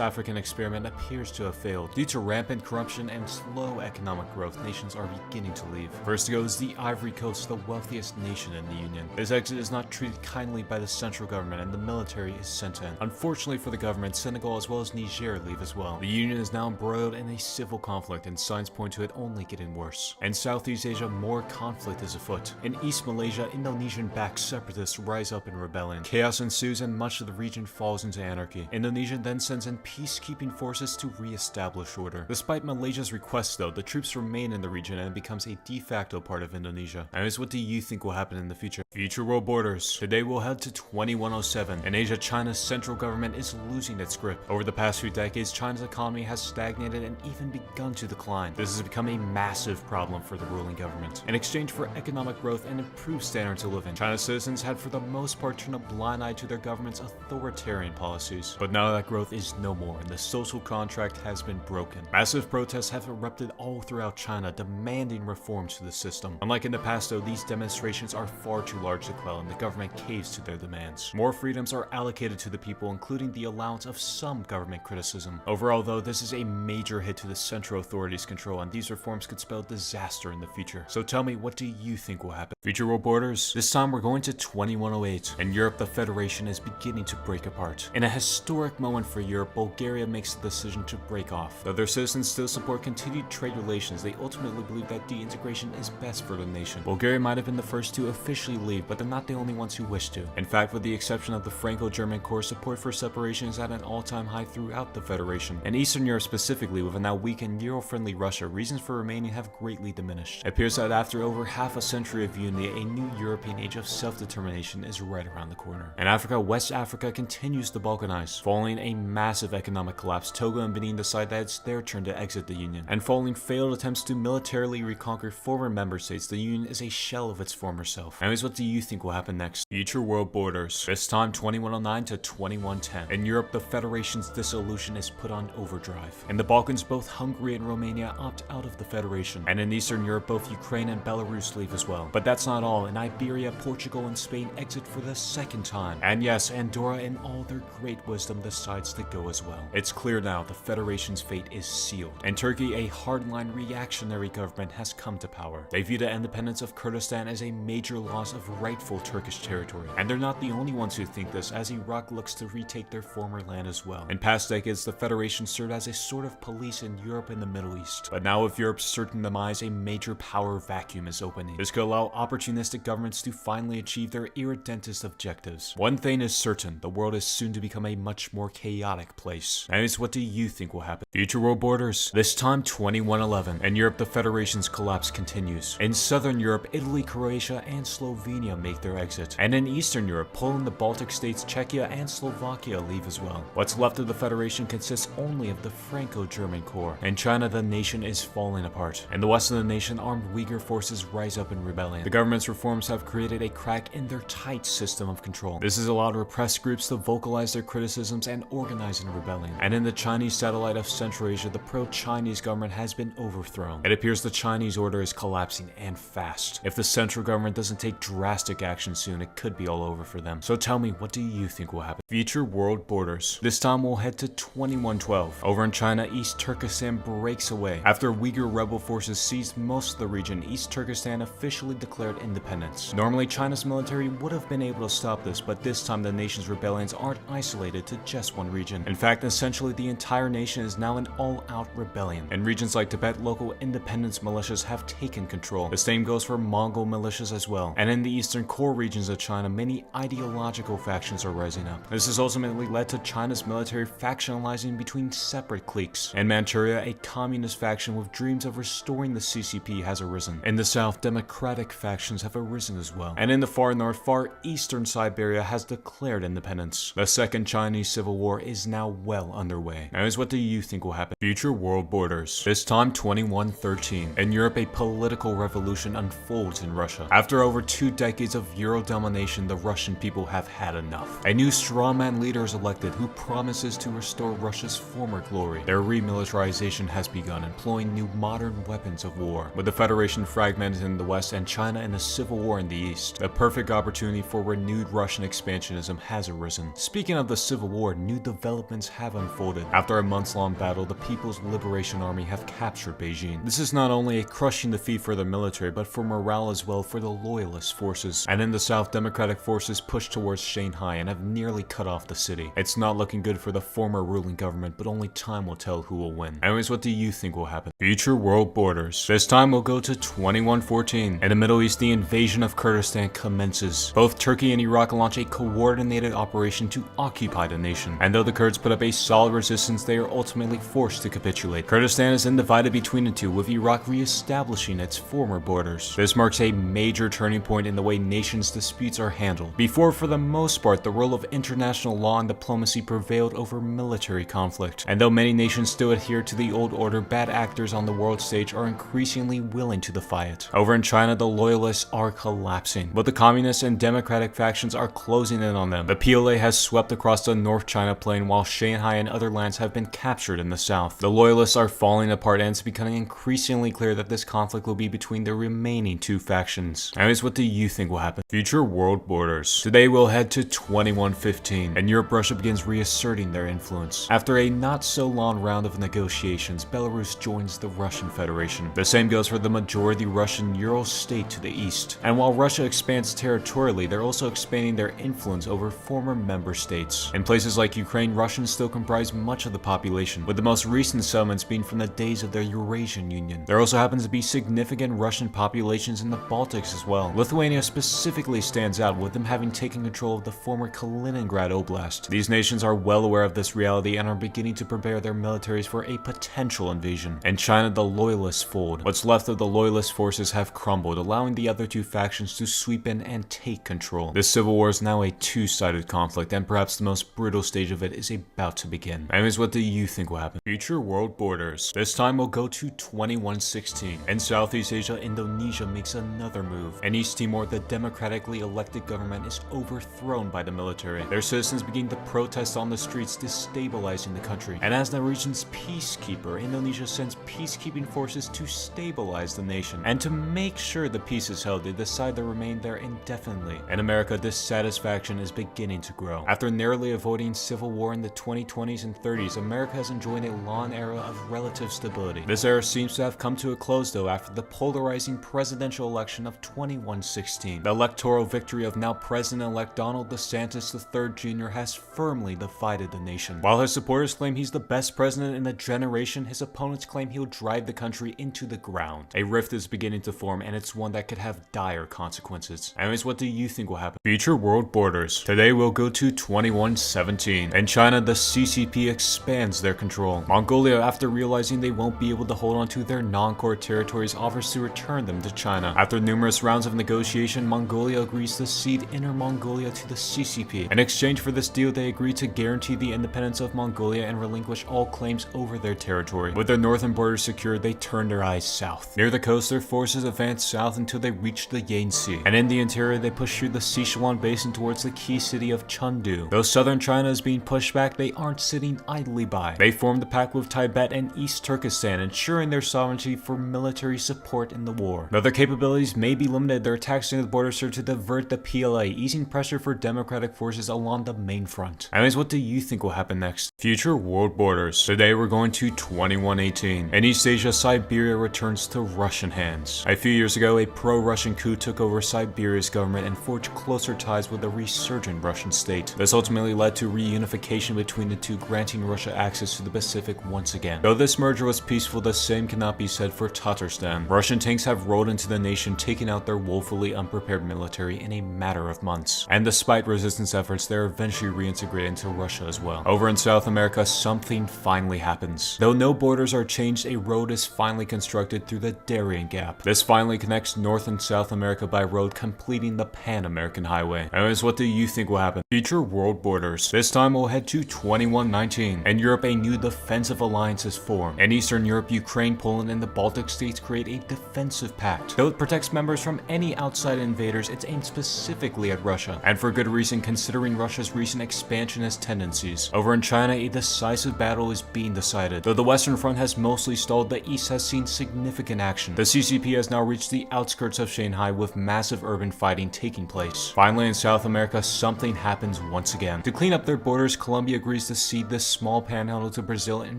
African experiment appears to have failed. Due to rampant corruption and slow economic growth, nations are beginning to leave. First goes the Ivory Coast, the wealthiest nation in the Union. This exit is not treated kindly by the central government and the military is sent in. Unfortunately for the government, Senegal as well as Niger leave as well. The Union is now embroiled in a civil conflict and signs point to it only getting worse. In Southeast Asia, more conflict is afoot. In East Malaysia, Indonesian-backed separatists rise up in rebellion. Chaos ensues and much of the region falls into anarchy. Indonesia then sends in peacekeeping forces to re-establish order. Despite Malaysia's request though, the troops remain in the region and it becomes a de facto part of Indonesia. Anyways, what do you think will happen in the future? Future world borders. Today we'll head to 2107. In Asia, China's central government is losing its grip. Over the past few decades, China's economy has stagnated and even begun to decline. This has become a massive problem for the ruling government. In exchange for economic growth and improved standards of living, China's citizens had for the most part turned a blind eye to their government's authoritarian policies. But now that growth is no more and the social contract has been broken. Massive protests have erupted all throughout China demanding reforms to the system. Unlike in the past though, these demonstrations are far too large to quell and the government caves to their demands. More freedoms are allocated to the people, including the allowance of some government criticism. Overall though, this is a major hit to the central authorities' control and these reforms could spell disaster in the future. So tell me, what do you think will happen? Future world borders. This time we're going to 2108. In Europe, the Federation is beginning to break apart. In a historic moment for Europe, Bulgaria makes the decision to break off. Though their citizens still support continued trade relations, they ultimately believe that de-integration is best for the nation. Bulgaria might have been the first to officially leave, but they're not the only ones who wish to. In fact, with the exception of the Franco-German Corps, support for separation is at an all-time high throughout the Federation. In Eastern Europe specifically, with a now weakened Euro-friendly Russia, reasons for remaining have greatly diminished. It appears that after over half a century of unity, a new European age of self-determination is right around the corner. In Africa, West Africa continues to balkanize. Following a massive economic collapse, Togo and Benin decide that it's their turn to exit the Union. And following failed attempts to militarily reconquer former member states, the Union is a shell of its former self. Anyways, what do you think will happen next? Future world borders. This time 2109 to 2110. In Europe, the Federation's dissolution is put on overdrive. In the Balkans, both Hungary and Romania opt out of the Federation. And in Eastern Europe, both Ukraine and Belarus leave as well. But that's not all. In Iberia, Portugal and Spain exit for the second time. And yes, Andorra in all their great wisdom decides to go as well. It's clear now the Federation's fate is sealed. In Turkey, a hardline reactionary government has come to power. They view the independence of Kurdistan as a major loss of rightful Turkish territory. And they're not the only ones who think this, as Iraq looks to retake their former land as well. In past decades, the Federation served as a sort of police in Europe and the Middle East. But now with Europe's certain demise, a major power vacuum is opening. This could allow opportunistic governments to finally achieve their irredentist objectives. One thing is certain, the world is soon to become a much more chaotic place. Anyways, what do you think will happen? Future world borders. This time 2111. In Europe, the Federation's collapse continues. In Southern Europe, Italy, Croatia, and Slovenia make their exit. And in Eastern Europe, Poland, the Baltic states, Czechia, and Slovakia leave as well. What's left of the Federation consists only of the Franco-German Corps. In China, the nation is falling apart. In the west of the nation, armed Uyghur forces rise up in rebellion. The government's reforms have created a crack in their tight system of control. This has allowed repressed groups to vocalize their criticisms and organize in rebellion. And in the Chinese satellite of Central Asia, the pro-Chinese government has been overthrown. It appears the Chinese order is collapsing, and fast. If the central government doesn't take drastic action soon, it could be all over for them. So tell me, what do you think will happen? Future world borders. This time we'll head to 2112. Over in China, East Turkestan breaks away. After Uyghur rebel forces seized most of the region, East Turkestan officially declared independence. Normally, China's military would have been able to stop this, but this time the nation's rebellions aren't isolated to just one region. In fact, essentially the entire nation is now in all-out rebellion. In regions like Tibet, local independence militias have taken control. The same goes for Mongol militias as well. And in the eastern core regions of China, many ideological factions are rising up. This has ultimately led to China's military factionalizing between separate cliques. In Manchuria, a communist faction with dreams of restoring the CCP has arisen. In the south, democratic factions have arisen as well. And in the far north, far eastern Siberia has declared independence. The Second Chinese Civil War is now well underway. Anyways, what do you think will happen? Future world borders. This time 2113. In Europe, a political revolution unfolds in Russia. After over 2 decades of Euro domination, the Russian people have had enough. A new strongman leader is elected who promises to restore Russia's former glory. Their remilitarization has begun, employing new modern weapons of war. With the Federation fragmented in the west and China in a civil war in the east, the perfect opportunity for renewed Russian expansionism has arisen. reason. Speaking of the Civil War, new developments have unfolded. After a months-long battle, the People's Liberation Army have captured Beijing. This is not only a crushing defeat for the military, but for morale as well for the loyalist forces. And in the south, democratic forces push towards Shanghai and have nearly cut off the city. It's not looking good for the former ruling government, but only time will tell who will win. Anyways, what do you think will happen? Future world borders. This time we'll go to 2114. In the Middle East, the invasion of Kurdistan commences. Both Turkey and Iraq launch a coordinated operation to occupy the nation. And though the Kurds put up a solid resistance, they are ultimately forced to capitulate. Kurdistan is then divided between the two, with Iraq re-establishing its former borders. This marks a major turning point in the way nations' disputes are handled. Before, for the most part, the role of international law and diplomacy prevailed over military conflict. And though many nations still adhere to the old order, bad actors on the world stage are increasingly willing to defy it. Over in China, the loyalists are collapsing, but the communist and democratic factions are closing in on them. The PLA has swept across the North China Plain, while Shanghai and other lands have been captured in the south. The loyalists are falling apart, and it's becoming increasingly clear that this conflict will be between the remaining two factions. Anyways, what do you think will happen? Future world borders. Today we'll head to 2115, and Europe Russia begins reasserting their influence. After a not so long round of negotiations, Belarus joins the Russian Federation. The same goes for the majority Russian Ural state to the east. And while Russia expands territorially, they're also expanding their influence over former member states. In places like Ukraine, Russians still comprise much of the population, with the most recent settlements being from the days of the Eurasian Union. There also happens to be significant Russian populations in the Baltics as well. Lithuania specifically stands out, with them having taken control of the former Kaliningrad Oblast. These nations are well aware of this reality and are beginning to prepare their militaries for a potential invasion. In China, the loyalists fold. What's left of the loyalist forces have crumbled, allowing the other two factions to sweep in and take control. This civil war is now a two-sided conflict, and perhaps the most brutal stage of it is about to begin. Anyways, what do you think will happen? Future world borders. This time we'll go to 2116. In Southeast Asia, Indonesia makes another move. In East Timor, the democratically elected government is overthrown by the military. Their citizens begin to protest on the streets, destabilizing the country. And as the region's peacekeeper, Indonesia sends peacekeeping forces to stabilize the nation. And to make sure the peace is held, they decide to remain there indefinitely. In America, dissatisfaction is beginning to grow. After narrowly avoiding civil war in the 2020s and 30s, America has enjoyed a long era of relative stability. This era seems to have come to a close though after the polarizing presidential election of 2116. The electoral victory of now President-elect Donald DeSantis III Jr. has firmly divided the nation. While his supporters claim he's the best president in a generation, his opponents claim he'll drive the country into the ground. A rift is beginning to form, and it's one that could have dire consequences. Anyways, what do you think will happen? Future world borders. Today we'll go to 2117. In China, the CCP expands their control. Mongolia, after realizing they won't be able to hold on to their non-core territories, offers to return them to China. After numerous rounds of negotiation, Mongolia agrees to cede Inner Mongolia to the CCP. In exchange for this deal, they agree to guarantee the independence of Mongolia and relinquish all claims over their territory. With their northern borders secured, they turn their eyes south. Near the coast, their forces advance south until they reach the Yangtze. And in the interior, they push through the Sichuan basin towards the key city of Chengdu. Though southern China is being pushed back, they aren't sitting idly by. They form the pact with Tibet and East Turkestan, ensuring their sovereignty for military support in the war. Though their capabilities may be limited, their attacks near the border serve to divert the PLA, easing pressure for democratic forces along the main front. Anyways, what do you think will happen next? Future world borders. Today we're going to 2118. In East Asia, Siberia returns to Russian hands. A few years ago, a pro-Russian coup took over Siberia's government and forged closer ties with the resurgent Russian state. This ultimately led to reunification between the two, granting Russia access to the Pacific once again. Though this merger was peaceful, the same cannot be said for Tatarstan. Russian tanks have rolled into the nation, taking out their woefully unprepared military in a matter of months. And despite resistance efforts, they're eventually reintegrated into Russia as well. Over in South America, something finally happens. Though no borders are changed, a road is finally constructed through the Darien Gap. This finally connects North and South America by road, completing the Pan-American Highway. Anyways, what do you think will happen? Future world borders. This time we'll head to 2119. In Europe, a new defensive alliance is formed. In Eastern Europe, Ukraine, Poland, and the Baltic states create a defensive pact. Though it protects members from any outside invaders, it's aimed specifically at Russia, and for good reason considering Russia's recent expansionist tendencies. Over in China, a decisive battle is being decided. Though the Western Front has mostly stalled, the East has seen significant action. The CCP has now reached the outskirts of Shanghai, with massive urban fighting taking place. Finally, in South America, something happens happens once again. To clean up their borders, Colombia agrees to cede this small panhandle to Brazil in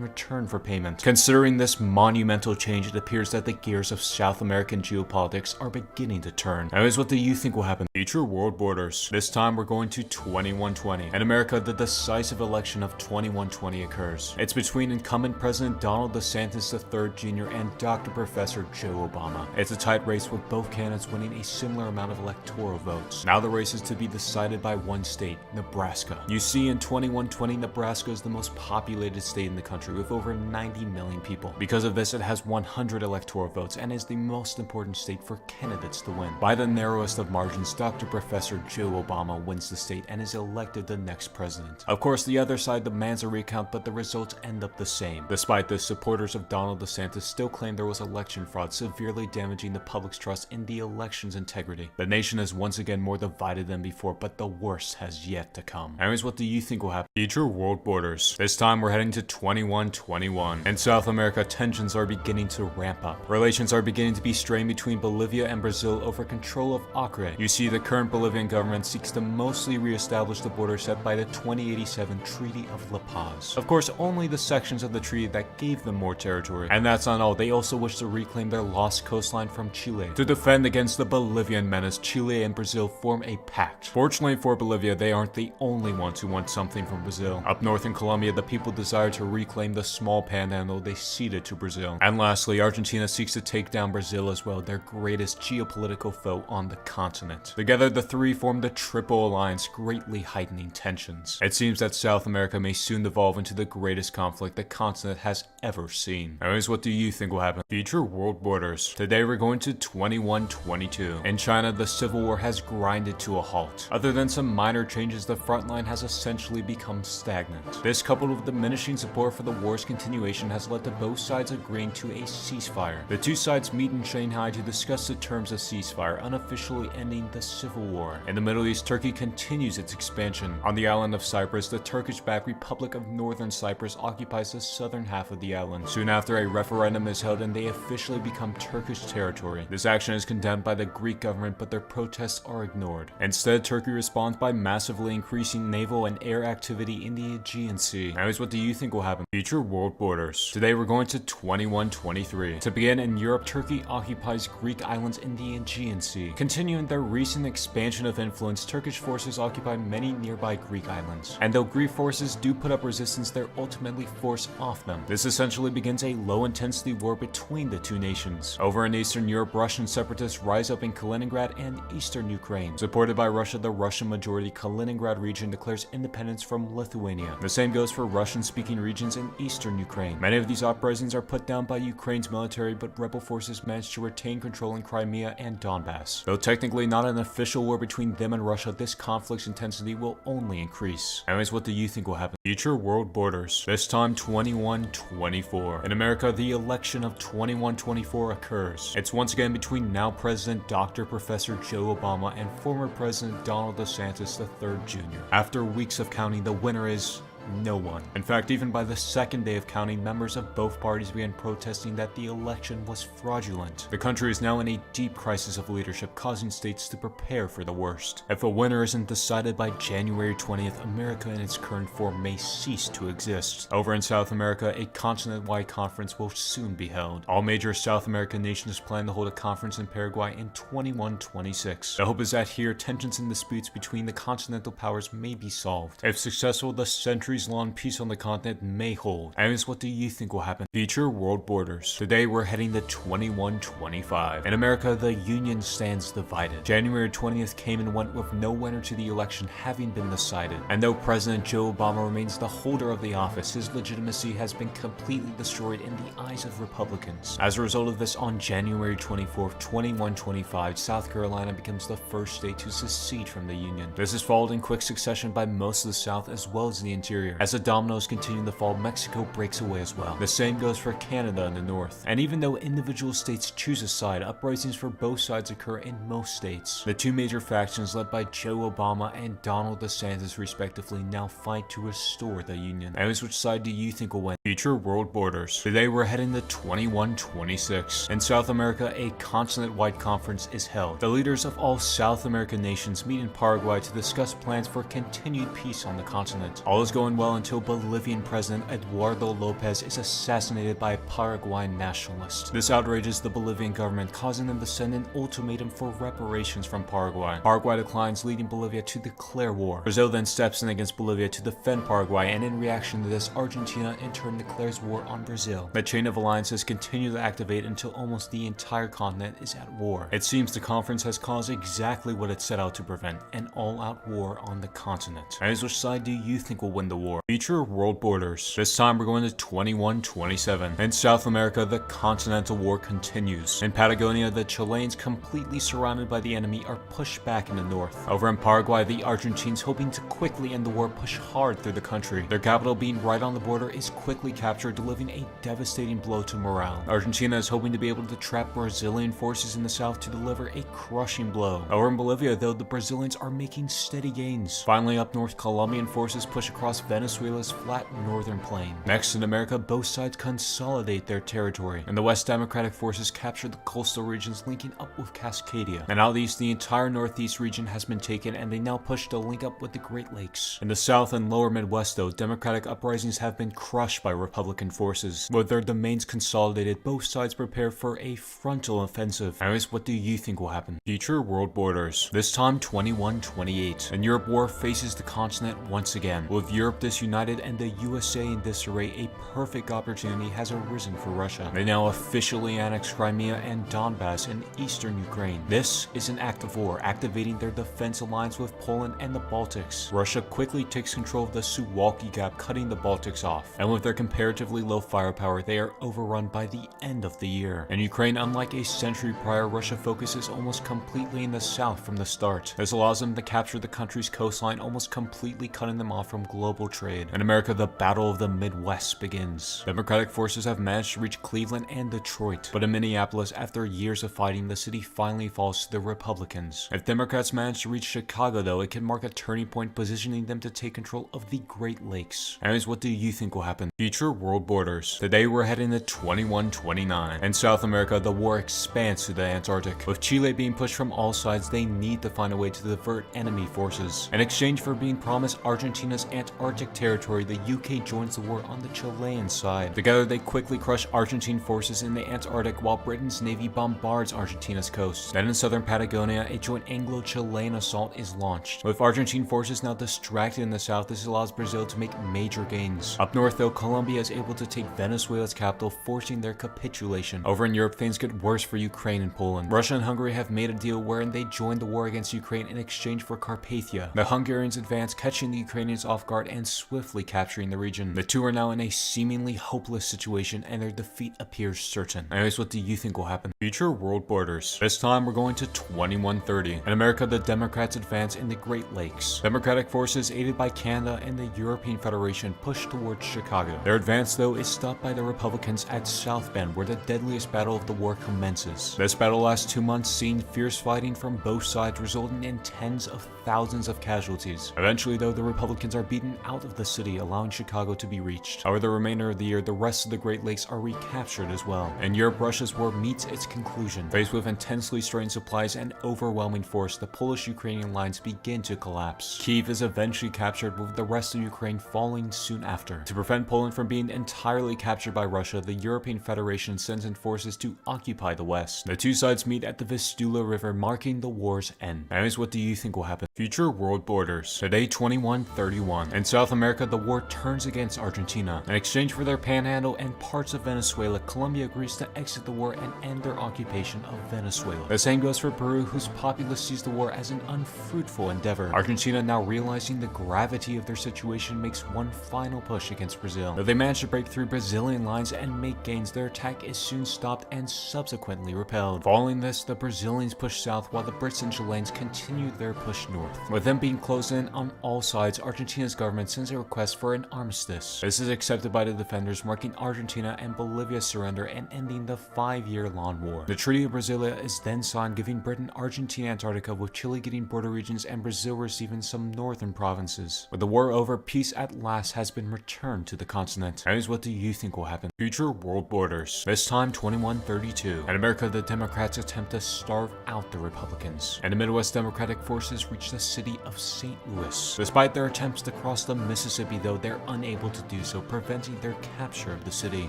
return for payment. Considering this monumental change, it appears that the gears of South American geopolitics are beginning to turn. Anyways, what do you think will happen? Future world borders. This time we're going to 2120. In America, the decisive election of 2120 occurs. It's between incumbent President Donald DeSantis III Jr. and Dr. Professor Joe Obama. It's a tight race with both candidates winning a similar amount of electoral votes. Now the race is to be decided by one state, Nebraska. You see, in 2120, Nebraska is the most populated state in the country with over 90 million people. Because of this, it has 100 electoral votes and is the most important state for candidates to win. By the narrowest of margins, Dr. Professor Joe Obama wins the state and is elected the next president. Of course, the other side demands a recount, but the results end up the same. Despite this, supporters of Donald DeSantis still claim there was election fraud, severely damaging the public's trust in the election's integrity. The nation is once again more divided than before, but the worst has yet to come. Anyways, what do you think will happen? Future world borders. This time we're heading to 2121. In South America, tensions are beginning to ramp up. Relations are beginning to be strained between Bolivia and Brazil over control of Acre. You see, the current Bolivian government seeks to mostly re-establish the border set by the 2087 Treaty of La Paz. Of course, only the sections of the treaty that gave them more territory. And that's not all, they also wish to reclaim their lost coastline from Chile. To defend against the Bolivian menace, Chile and Brazil form a pact. Fortunately for Bolivia, they aren't the only ones who want something from Brazil. Up north in Colombia, the people desire to reclaim the small panhandle they ceded to Brazil. And lastly, Argentina seeks to take down Brazil as well, their greatest geopolitical foe on the continent. Together, the three form the Triple Alliance, greatly heightening tensions. It seems that South America may soon devolve into the greatest conflict the continent has ever seen. Anyways, what do you think will happen? Future world borders. Today we're going to 2122. In China, the civil war has grinded to a halt. Other than some minor changes, the front line has essentially become stagnant. This, coupled with diminishing support for the war's continuation, has led to both sides agreeing to a ceasefire. The two sides meet in Shanghai to discuss the terms of ceasefire, unofficially ending the civil war. In the Middle East, Turkey continues its expansion. On the island of Cyprus, the Turkish-backed Republic of Northern Cyprus occupies the southern half of the island. Soon after, a referendum is held and they officially become Turkish territory. This action is condemned by the Greek government, but their protests are ignored. Instead, Turkey responds by massively increasing naval and air activity in the Aegean Sea. Anyways, what do you think will happen? Future world borders. Today we're going to 2123. To begin, in Europe, Turkey occupies Greek islands in the Aegean Sea. Continuing their recent expansion of influence, Turkish forces occupy many nearby Greek islands. And though Greek forces do put up resistance, they're ultimately forced off them. This essentially begins a low-intensity war between the two nations. Over in Eastern Europe, Russian separatists rise up in Kaliningrad and eastern Ukraine. Supported by Russia, the Russian-majority Kaliningrad region declares independence from Lithuania. The same goes for Russian-speaking regions in eastern Ukraine. Many of these uprisings are put down by Ukraine's military, but rebel forces manage to retain control in Crimea and Donbass. Though technically not an official war between them and Russia, this conflict's intensity will only increase. Anyways, what do you think will happen? Future world borders. This time 2124. In America, the election of 2124 occurs. It's once again between now President Dr. Professor Joe Obama and former President Donald DeSantis III Jr. After weeks of counting, the winner is no one. In fact, even by the second day of counting, members of both parties began protesting that the election was fraudulent. The country is now in a deep crisis of leadership, causing states to prepare for the worst. If a winner isn't decided by January 20th, America in its current form may cease to exist. Over in South America, a continent-wide conference will soon be held. All major South American nations plan to hold a conference in Paraguay in 2126. The hope is that here, tensions and disputes between the continental powers may be solved. If successful, the centuries-long peace on the continent may hold. Anyways, what do you think will happen? Future world borders. Today we're heading to 2125. In America, the Union stands divided. January 20th came and went with no winner to the election having been decided. And though President Joe Obama remains the holder of the office, his legitimacy has been completely destroyed in the eyes of Republicans. As a result of this, on January 24th, 2125, South Carolina becomes the first state to secede from the Union. This is followed in quick succession by most of the South as well as the interior rear. As the dominoes continue to fall, Mexico breaks away as well. The same goes for Canada in the north. And even though individual states choose a side, uprisings for both sides occur in most states. The two major factions led by Joe Obama and Donald DeSantis respectively now fight to restore the union. Anyways, which side do you think will win? Future world borders. Today we're heading to 2126. In South America, a continent-wide conference is held. The leaders of all South American nations meet in Paraguay to discuss plans for continued peace on the continent. All is going well until Bolivian President Eduardo Lopez is assassinated by a Paraguayan nationalist. This outrages the Bolivian government, causing them to send an ultimatum for reparations from Paraguay. Paraguay declines, leading Bolivia to declare war. Brazil then steps in against Bolivia to defend Paraguay, and in reaction to this, Argentina in turn declares war on Brazil. The chain of alliances continue to activate until almost the entire continent is at war. It seems the conference has caused exactly what it set out to prevent, an all-out war on the continent. As which side do you think will win the war? Future world borders. This time we're going to 2127. In South America, the continental war continues. In Patagonia, the Chileans, completely surrounded by the enemy, are pushed back in the north. Over in Paraguay, the Argentines, hoping to quickly end the war, push hard through the country. Their capital, being right on the border, is quickly captured, delivering a devastating blow to morale. Argentina is hoping to be able to trap Brazilian forces in the south to deliver a crushing blow. Over in Bolivia, though, the Brazilians are making steady gains. Finally, up north, Colombian forces push across Venezuela's flat northern plain. Next in America, both sides consolidate their territory. In the west, Democratic forces capture the coastal regions linking up with Cascadia. And out east, the entire northeast region has been taken, and they now push to link up with the Great Lakes. In the south and lower Midwest, though, Democratic uprisings have been crushed by Republican forces. With their domains consolidated, both sides prepare for a frontal offensive. Anyways, what do you think will happen? Future world borders. This time 2128. And Europe war faces the continent once again. With Europe disunited and the USA in disarray, a perfect opportunity has arisen for Russia. They now officially annex Crimea and Donbass in eastern Ukraine. This is an act of war, activating their defense alliance with Poland and the Baltics. Russia quickly takes control of the Suwalki Gap, cutting the Baltics off. And with their comparatively low firepower, they are overrun by the end of the year. In Ukraine, unlike a century prior, Russia focuses almost completely in the south from the start. This allows them to capture the country's coastline, almost completely cutting them off from global trade. In America, the Battle of the Midwest begins. Democratic forces have managed to reach Cleveland and Detroit, but in Minneapolis, after years of fighting, the city finally falls to the Republicans. If Democrats manage to reach Chicago, though, it can mark a turning point, positioning them to take control of the Great Lakes. Anyways, what do you think will happen? Future world borders. Today we're heading to 2129. In South America, the war expands to the Antarctic. With Chile being pushed from all sides, they need to find a way to divert enemy forces. In exchange for being promised Argentina's Antarctic territory, the UK joins the war on the Chilean side. Together, they quickly crush Argentine forces in the Antarctic while Britain's navy bombards Argentina's coast. Then in southern Patagonia, a joint Anglo-Chilean assault is launched. With Argentine forces now distracted in the south, this allows Brazil to make major gains. Up north, though, Colombia is able to take Venezuela's capital, forcing their capitulation. Over in Europe, things get worse for Ukraine and Poland. Russia and Hungary have made a deal wherein they joined the war against Ukraine in exchange for Carpathia. The Hungarians advance, catching the Ukrainians off guard and swiftly capturing the region. The two are now in a seemingly hopeless situation, and their defeat appears certain. Anyways, what do you think will happen? Future world borders. This time we're going to 2130. In America, the Democrats advance in the Great Lakes. Democratic forces, aided by Canada and the European Federation, push towards Chicago. Their advance, though, is stopped by the Republicans at South Bend, where the deadliest battle of the war commences. This battle lasts 2 months, seeing fierce fighting from both sides, resulting in tens of thousands of casualties. Eventually, though, the Republicans are beaten out of the city, allowing Chicago to be reached. Over the remainder of the year, the rest of the Great Lakes are recaptured as well. In Europe, Russia's war meets its conclusion. Faced with intensely strained supplies and overwhelming force, the Polish-Ukrainian lines begin to collapse. Kyiv is eventually captured, with the rest of Ukraine falling soon after. To prevent Poland from being entirely captured by Russia, the European Federation sends in forces to occupy the west. The two sides meet at the Vistula River, marking the war's end. Anyways, what do you think will happen? Future world borders. Today, 2131. In South America, the war turns against Argentina. In exchange for their panhandle and parts of Venezuela, Colombia agrees to exit the war and end their occupation of Venezuela. The same goes for Peru, whose populace sees the war as an unfruitful endeavor. Argentina, now realizing the gravity of their situation, makes one final push against Brazil. Though they manage to break through Brazilian lines and make gains, their attack is soon stopped and subsequently repelled. Following this, the Brazilians push south while the Brits and Chileans continue their push north. With them being closed in on all sides, Argentina's government government sends a request for an armistice. This is accepted by the defenders, marking Argentina and Bolivia's surrender and ending the 5-year-long war. The Treaty of Brasilia is then signed, giving Britain Argentina, Antarctica, with Chile getting border regions and Brazil receiving some northern provinces. With the war over, peace at last has been returned to the continent. Anyways, what do you think will happen? Future world borders. This time 2132. In America, the Democrats attempt to starve out the Republicans, and the Midwest Democratic forces reach the city of St. Louis. Despite their attempts to cross the Mississippi, though, they're unable to do so, preventing their capture of the city.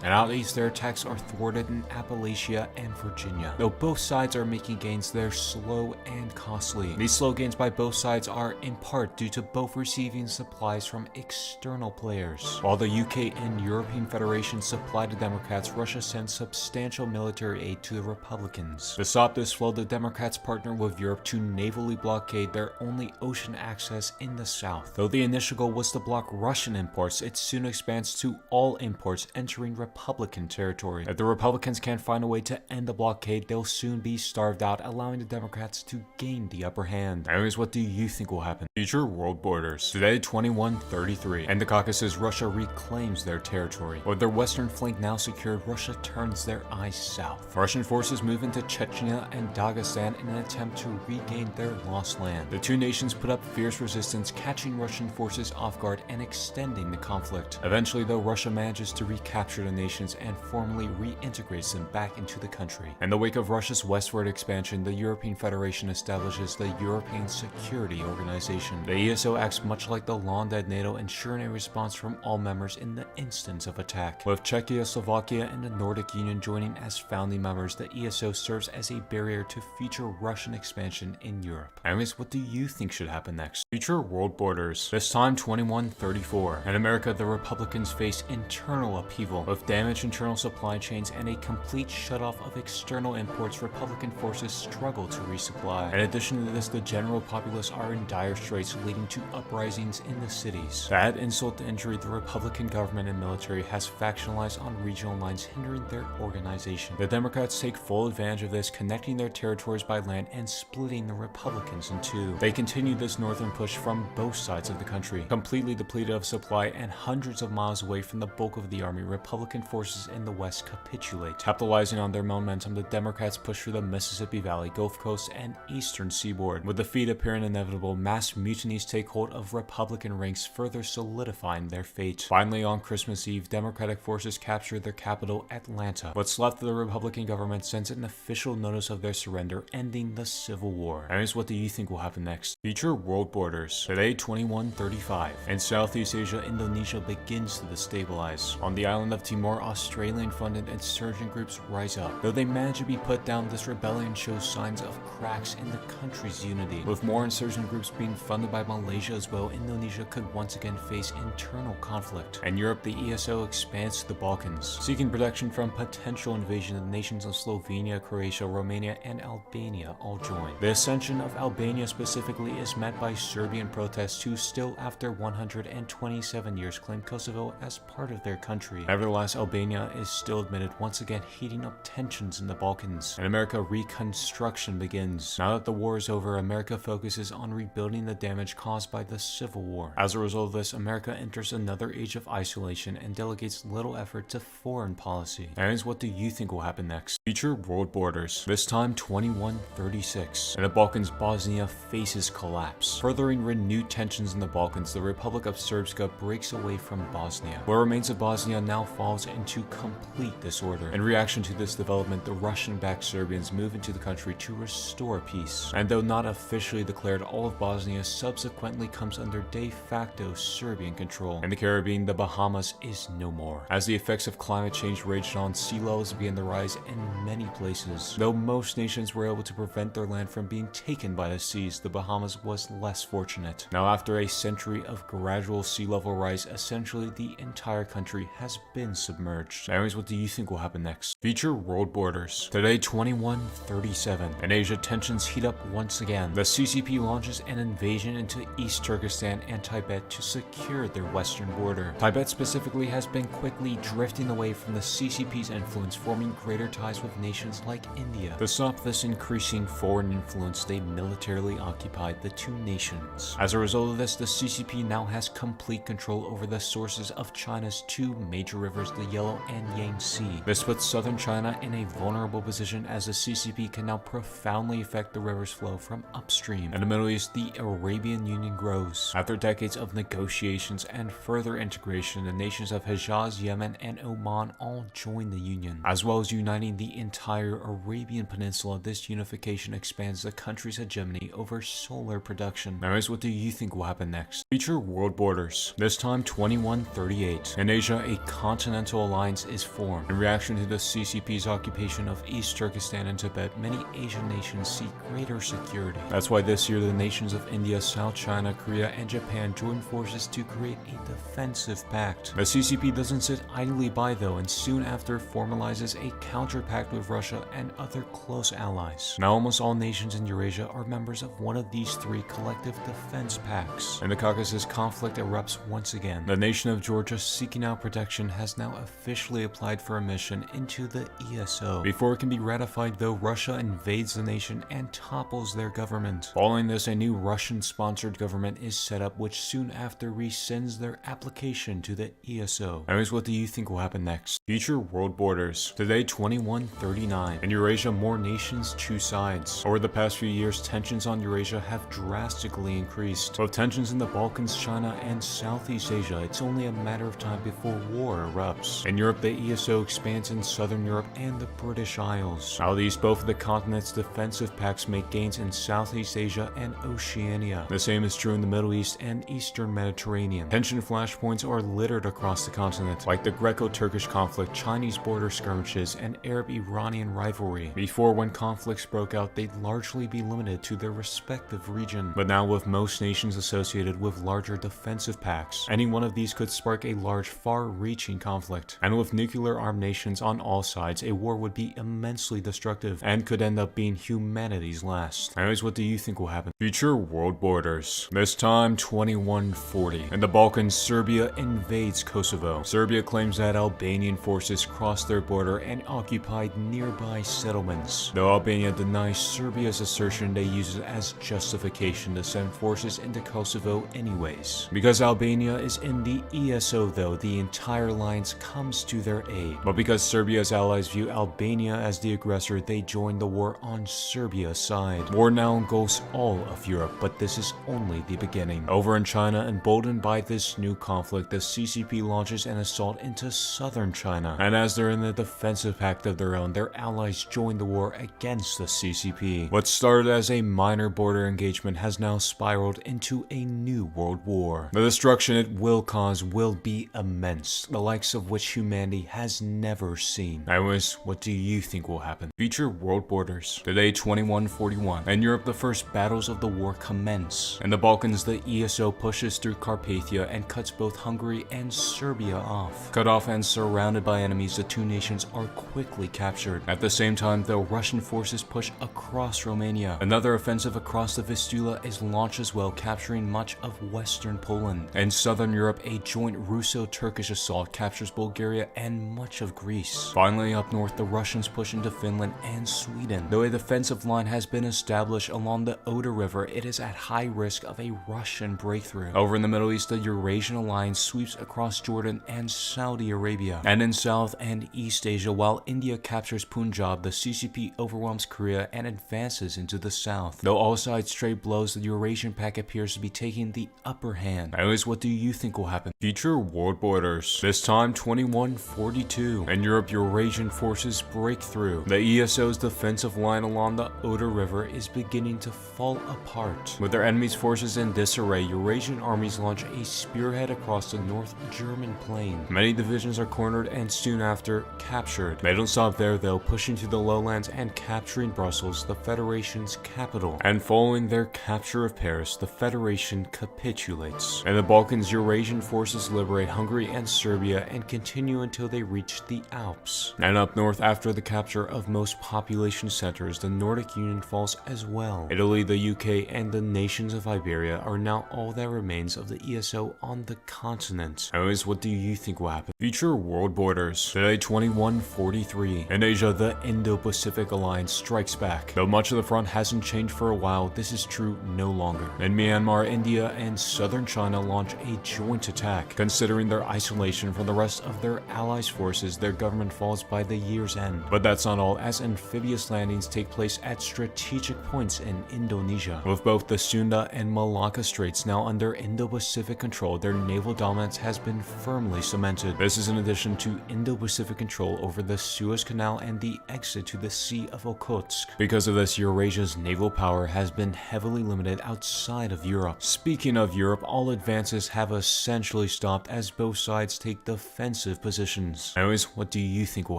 And out east, their attacks are thwarted in Appalachia and Virginia. Though both sides are making gains, they're slow and costly. These slow gains by both sides are in part due to both receiving supplies from external players. While the UK and European Federation supply the Democrats, Russia sends substantial military aid to the Republicans. To stop this flow, the Democrats partner with Europe to navally blockade their only ocean access in the south. Though the initial goal was to block Russian imports, it soon expands to all imports entering Republican territory. If the Republicans can't find a way to end the blockade, they'll soon be starved out, allowing the Democrats to gain the upper hand. Anyways, what do you think will happen? Future world borders. Today, 2133. In the Caucasus, Russia reclaims their territory. With their western flank now secured, Russia turns their eyes south. Russian forces move into Chechnya and Dagestan in an attempt to regain their lost land. The two nations put up fierce resistance, catching Russian forces off guard and extending the conflict. Eventually, though, Russia manages to recapture the nations and formally reintegrates them back into the country. In the wake of Russia's westward expansion, the European Federation establishes the European Security Organization. The ESO acts much like the long-dead NATO, ensuring a response from all members in the instance of attack. With Czechia, Slovakia, and the Nordic Union joining as founding members, the ESO serves as a barrier to future Russian expansion in Europe. Anyways, what do you think should happen next? Future world borders. This time 2134. In America, the Republicans face internal upheaval. With damaged internal supply chains and a complete shutoff of external imports, Republican forces struggle to resupply. In addition to this, the general populace are in dire straits, leading to uprisings in the cities. To add insult to injury, the Republican government and military has factionalized on regional lines, hindering their organization. The Democrats take full advantage of this, connecting their territories by land and splitting the Republicans in two. They continue this northern push from both sides of the country. Completely depleted of supply and hundreds of miles away from the bulk of the army, Republican forces in the west capitulate. Capitalizing on their momentum, the Democrats push through the Mississippi Valley, Gulf Coast, and eastern seaboard. With defeat appearing inevitable, mass mutinies take hold of Republican ranks, further solidifying their fate. Finally, on Christmas Eve, Democratic forces capture their capital, Atlanta. What's left of the Republican government sends an official notice of their surrender, ending the Civil War. Anyways, what do you think will happen next? Future world borders. Today, 2135. In Southeast Asia, Indonesia begins to destabilize. On the island of Timor, Australian-funded insurgent groups rise up. Though they manage to be put down, this rebellion shows signs of cracks in the country's unity. With more insurgent groups being funded by Malaysia as well, Indonesia could once again face internal conflict. In Europe, the ESO expands to the Balkans. Seeking protection from potential invasion, the nations of Slovenia, Croatia, Romania, and Albania all join. The ascension of Albania specifically is met by Serbian protests who still, after 127 years, claim Kosovo as part of their country. Nevertheless, Albania is still admitted, once again heating up tensions in the Balkans. In America, reconstruction begins. Now that the war is over, America focuses on rebuilding the damage caused by the Civil War. As a result of this, America enters another age of isolation and delegates little effort to foreign policy. Anyways, what do you think will happen next? Future world borders. This time 2136. In the Balkans, Bosnia faces collapse. Furthering renewed tensions in the Balkans, the Republic of Srpska breaks away from Bosnia. What remains of Bosnia now falls into complete disorder. In reaction to this development, the Russian-backed Serbians move into the country to restore peace. And though not officially declared, all of Bosnia subsequently comes under de facto Serbian control. In the Caribbean, the Bahamas is no more. As the effects of climate change raged on, sea levels began to rise in many places. Though most nations were able to prevent their land from being taken by the seas, the Bahamas was less fortunate. Now, after a century of gradual sea level rise, essentially the entire country has been submerged. Anyways, what do you think will happen next? Future world borders. Today, 2137. In Asia, tensions heat up once again. The CCP launches an invasion into East Turkestan and Tibet to secure their western border. Tibet specifically has been quickly drifting away from the CCP's influence, forming greater ties with nations like India. To stop this increasing foreign influence, they militarily occupied the two nations. As a result of this, the CCP now has complete control over the sources of China's two major rivers, the Yellow and Yangtze. This puts southern China in a vulnerable position as the CCP can now profoundly affect the river's flow from upstream. In the Middle East, the Arabian Union grows. After decades of negotiations and further integration, the nations of Hejaz, Yemen, and Oman all join the union. As well as uniting the entire Arabian Peninsula, this unification expands the country's hegemony over solar production. Anyways, what do you think will happen next? Future world borders. This time 2138. In Asia, a continental alliance is formed. In reaction to the CCP's occupation of East Turkestan and Tibet, many Asian nations seek greater security. That's why this year the nations of India, South China, Korea, and Japan join forces to create a defensive pact. The CCP doesn't sit idly by though, and soon after formalizes a counter pact with Russia and other close allies. Now almost all nations in Eurasia are members of one of these three collective defense pacts. In the Caucasus, conflict erupts once again. The nation of Georgia, seeking out protection, has now officially applied for admission into the ESO. Before it can be ratified though, Russia invades the nation and topples their government. Following this, a new Russian-sponsored government is set up, which soon after rescinds their application to the ESO. Anyways, what do you think will happen next? Future world borders. Today, 2139. In Eurasia, more nations choose sides. Over the past few years, tensions on Eurasia have drastically increased. Both tensions in the Balkans, China, and Southeast Asia, it's only a matter of time before war erupts. In Europe, the ESO expands in Southern Europe and the British Isles. Out east, both of the continent's defensive pacts make gains in Southeast Asia and Oceania. The same is true in the Middle East and Eastern Mediterranean. Tension flashpoints are littered across the continent, like the Greco-Turkish conflict, Chinese border skirmishes, and Arab-Iranian rivalry. Before, when conflicts broke out, they'd largely be limited to their respective region. But now, with most nations associated with larger defensive pacts, any one of these could spark a large, far-reaching conflict. And with nuclear-armed nations on all sides, a war would be immensely destructive and could end up being humanity's last. Anyways, what do you think will happen? Future world borders. This time, 2140. In the Balkans, Serbia invades Kosovo. Serbia claims that Albanian forces crossed their border and occupied nearby settlements. Though Albania denies Serbia's assertion, they use it as justification to send forces into Kosovo anyways. Because Albania is in the ESO though, the entire alliance comes to their aid. But because Serbia's allies view Albania as the aggressor, they join the war on Serbia's side. War now engulfs all of Europe, but this is only the beginning. Over in China, emboldened by this new conflict, the CCP launches an assault into southern China. And as they're in the defensive pact of their own, their allies join the war against the CCP. What started as a minor border engagement has now spiraled into a new world war. The destruction it will cause will be immense, the likes of which humanity has never seen. Anyways, what do you think will happen? Future world borders. Today, 2141. In Europe, the first battles of the war commence. In the Balkans, the ESO pushes through Carpathia and cuts both Hungary and Serbia off. Cut off and surrounded by enemies, the two nations are quickly captured. At the same time, the Russian forces push across Romania. Another offensive across the Vistula is launched as well, capturing much of western Poland. In southern Europe, a joint Russo-Turkish assault captures Bulgaria and much of Greece. Finally, up north, the Russians push into Finland and Sweden. Though a defensive line has been established along the Oder River, it is at high risk of a Russian breakthrough. Over in the Middle East, the Eurasian alliance sweeps across Jordan and Saudi Arabia. And in South and East Asia, while India captures Punjab, the CCP overwhelms Korea and advances into the south. Though all sides trade blows, the Eurasian pact appears to be taking the upper hand. Anyways, what do you think will happen? Future world borders. This time, 2142. In Europe, Eurasian forces break through. The ESO's defensive line along the Oder River is beginning to fall apart. With their enemy's forces in disarray, Eurasian armies launch a spearhead across the North German plain. Many divisions are cornered and soon after captured. They don't stop there though, pushing to the lowlands and capturing Brussels, the Federation's capital. And following their capture of Paris, the Federation capitulates. In the Balkans, Eurasian forces liberate Hungary and Serbia and continue until they reach the Alps. And up north, after the capture of most population centers, the Nordic Union falls as well. Italy, the UK, and the nations of Iberia are now all that remains of the ESO on the continent. Anyways, what do you think will happen? Future world borders. Today, 2143. In Asia, the Indo-Pacific Alliance strikes back. Though much of the front hasn't changed for a while, this is true no longer. In Myanmar, India, and southern southern China launch a joint attack. Considering their isolation from the rest of their allies' forces, their government falls by the year's end. But that's not all, as amphibious landings take place at strategic points in Indonesia. With both the Sunda and Malacca Straits now under Indo-Pacific control, their naval dominance has been firmly cemented. This is in addition to Indo-Pacific control over the Suez Canal and the exit to the Sea of Okhotsk. Because of this, Eurasia's naval power has been heavily limited outside of Europe. Speaking of Europe, all advances have essentially stopped as both sides take defensive positions. Anyways, what do you think will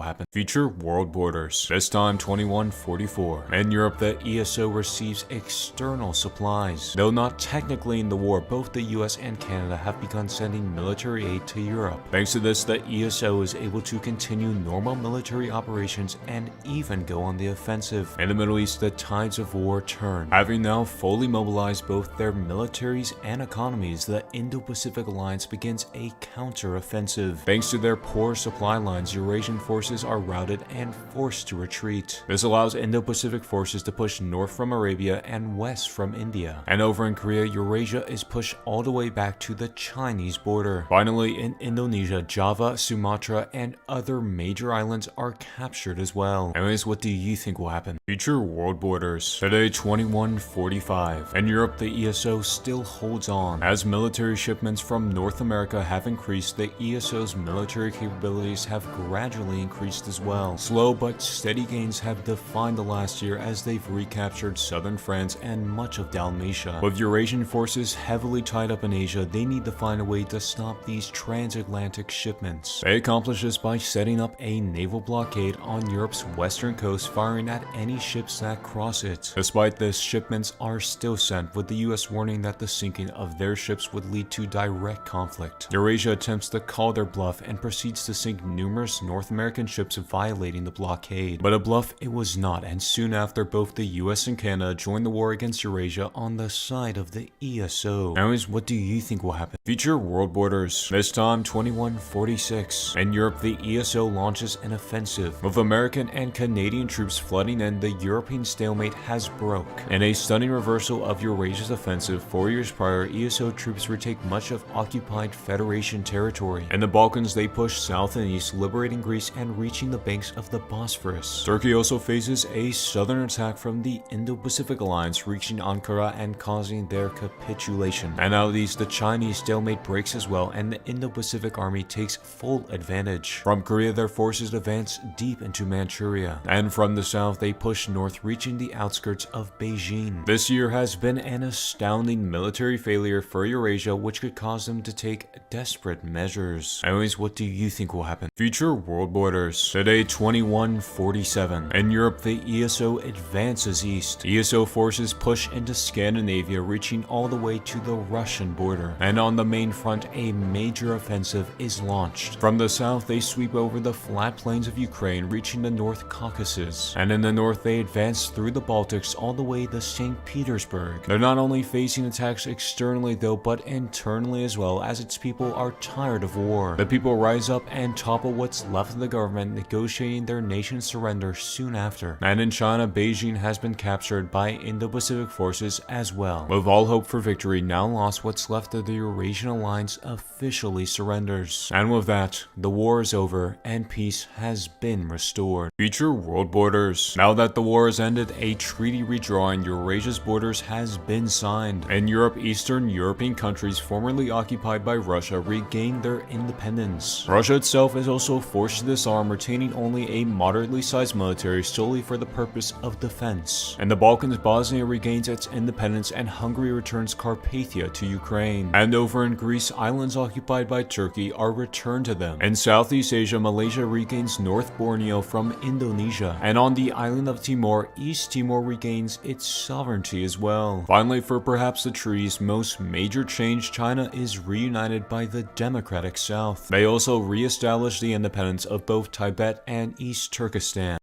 happen? Future world borders. This time 2144. In Europe, the ESO receives external supplies. Though not technically in the war, both the US and Canada have begun sending military aid to Europe. Thanks to this, the ESO is able to continue normal military operations and even go on the offensive. In the Middle East, the tides of war turn. Having now fully mobilized both their militaries and economies, the Indo-Pacific Alliance begins a counter-offensive. Thanks to their poor supply lines, Eurasian forces are routed and forced to retreat. This allows Indo-Pacific forces to push north from Arabia and west from India. And over in Korea, Eurasia is pushed all the way back to the Chinese border. Finally, in Indonesia, Java, Sumatra, and other major islands are captured as well. Anyways, what do you think will happen? Future world borders. Today, 2145. In Europe, the ESO still holds on. As military shipments from North America have increased, the ESO's military capabilities have gradually increased as well. Slow but steady gains have defined the last year as they've recaptured southern France and much of Dalmatia. With Eurasian forces heavily tied up in Asia, they need to find a way to stop these transatlantic shipments. They accomplish this by setting up a naval blockade on Europe's western coast, firing at any ships that cross it. Despite this, shipments are still sent, with the US warning that the sinking of their ships would lead to direct conflict. Eurasia attempts to call their bluff and proceeds to sink numerous North American ships violating the blockade. But a bluff it was not, and soon after, both the US and Canada joined the war against Eurasia on the side of the ESO. Anyways, what do you think will happen? Future world borders. This time, 2146. In Europe, the ESO launches an offensive. With American and Canadian troops flooding in, the European stalemate has broke. In a stunning reversal of Eurasia's offensive, 4 years prior, ESO troops retake much of occupied Federation territory. In the Balkans, they push south and east, liberating Greece and reaching the banks of the Bosphorus. Turkey also faces a southern attack from the Indo-Pacific Alliance, reaching Ankara and causing their capitulation. And out of these, the Chinese stalemate breaks as well, and the Indo-Pacific Army takes full advantage. From Korea, their forces advance deep into Manchuria, and from the south, they push north, reaching the outskirts of Beijing. This year has been an astounding military failure for Eurasia, which could cause them to take desperate measures. Anyways, what do you think will happen? Future world borders. Today, 2147. In Europe, the ESO advances east. ESO forces push into Scandinavia, reaching all the way to the Russian border. And on the main front, a major offensive is launched. From the south, they sweep over the flat plains of Ukraine, reaching the North Caucasus. And in the north, they advance through the Baltics all the way to St. Petersburg. They're not only facing attacks externally though, but internally as well, as its people are tired of war. The people rise up and topple what's left of the government, negotiating their nation's surrender soon after. And in China, Beijing has been captured by Indo-Pacific forces as well. With all hope for victory now lost, what's left of the Eurasian alliance officially surrenders. And with that, the war is over and peace has been restored. Future world borders. Now that the war has ended, a treaty redrawing Eurasia's borders has been signed. In Europe, Eastern European countries formerly occupied by Russia regained their independence. Russia itself is also forced to disarm, retaining only a moderately sized military solely for the purpose of defense. In the Balkans, Bosnia regains its independence and Hungary returns Carpathia to Ukraine. And over in Greece, islands occupied by Turkey are returned to them. In Southeast Asia, Malaysia regains North Borneo from Indonesia. And on the island of Timor, East Timor regains its sovereignty as well. Finally, for perhaps the treaty's most major change, China is reunited by the democratic South. They also re-establish the independence of both Tibet and East Turkestan.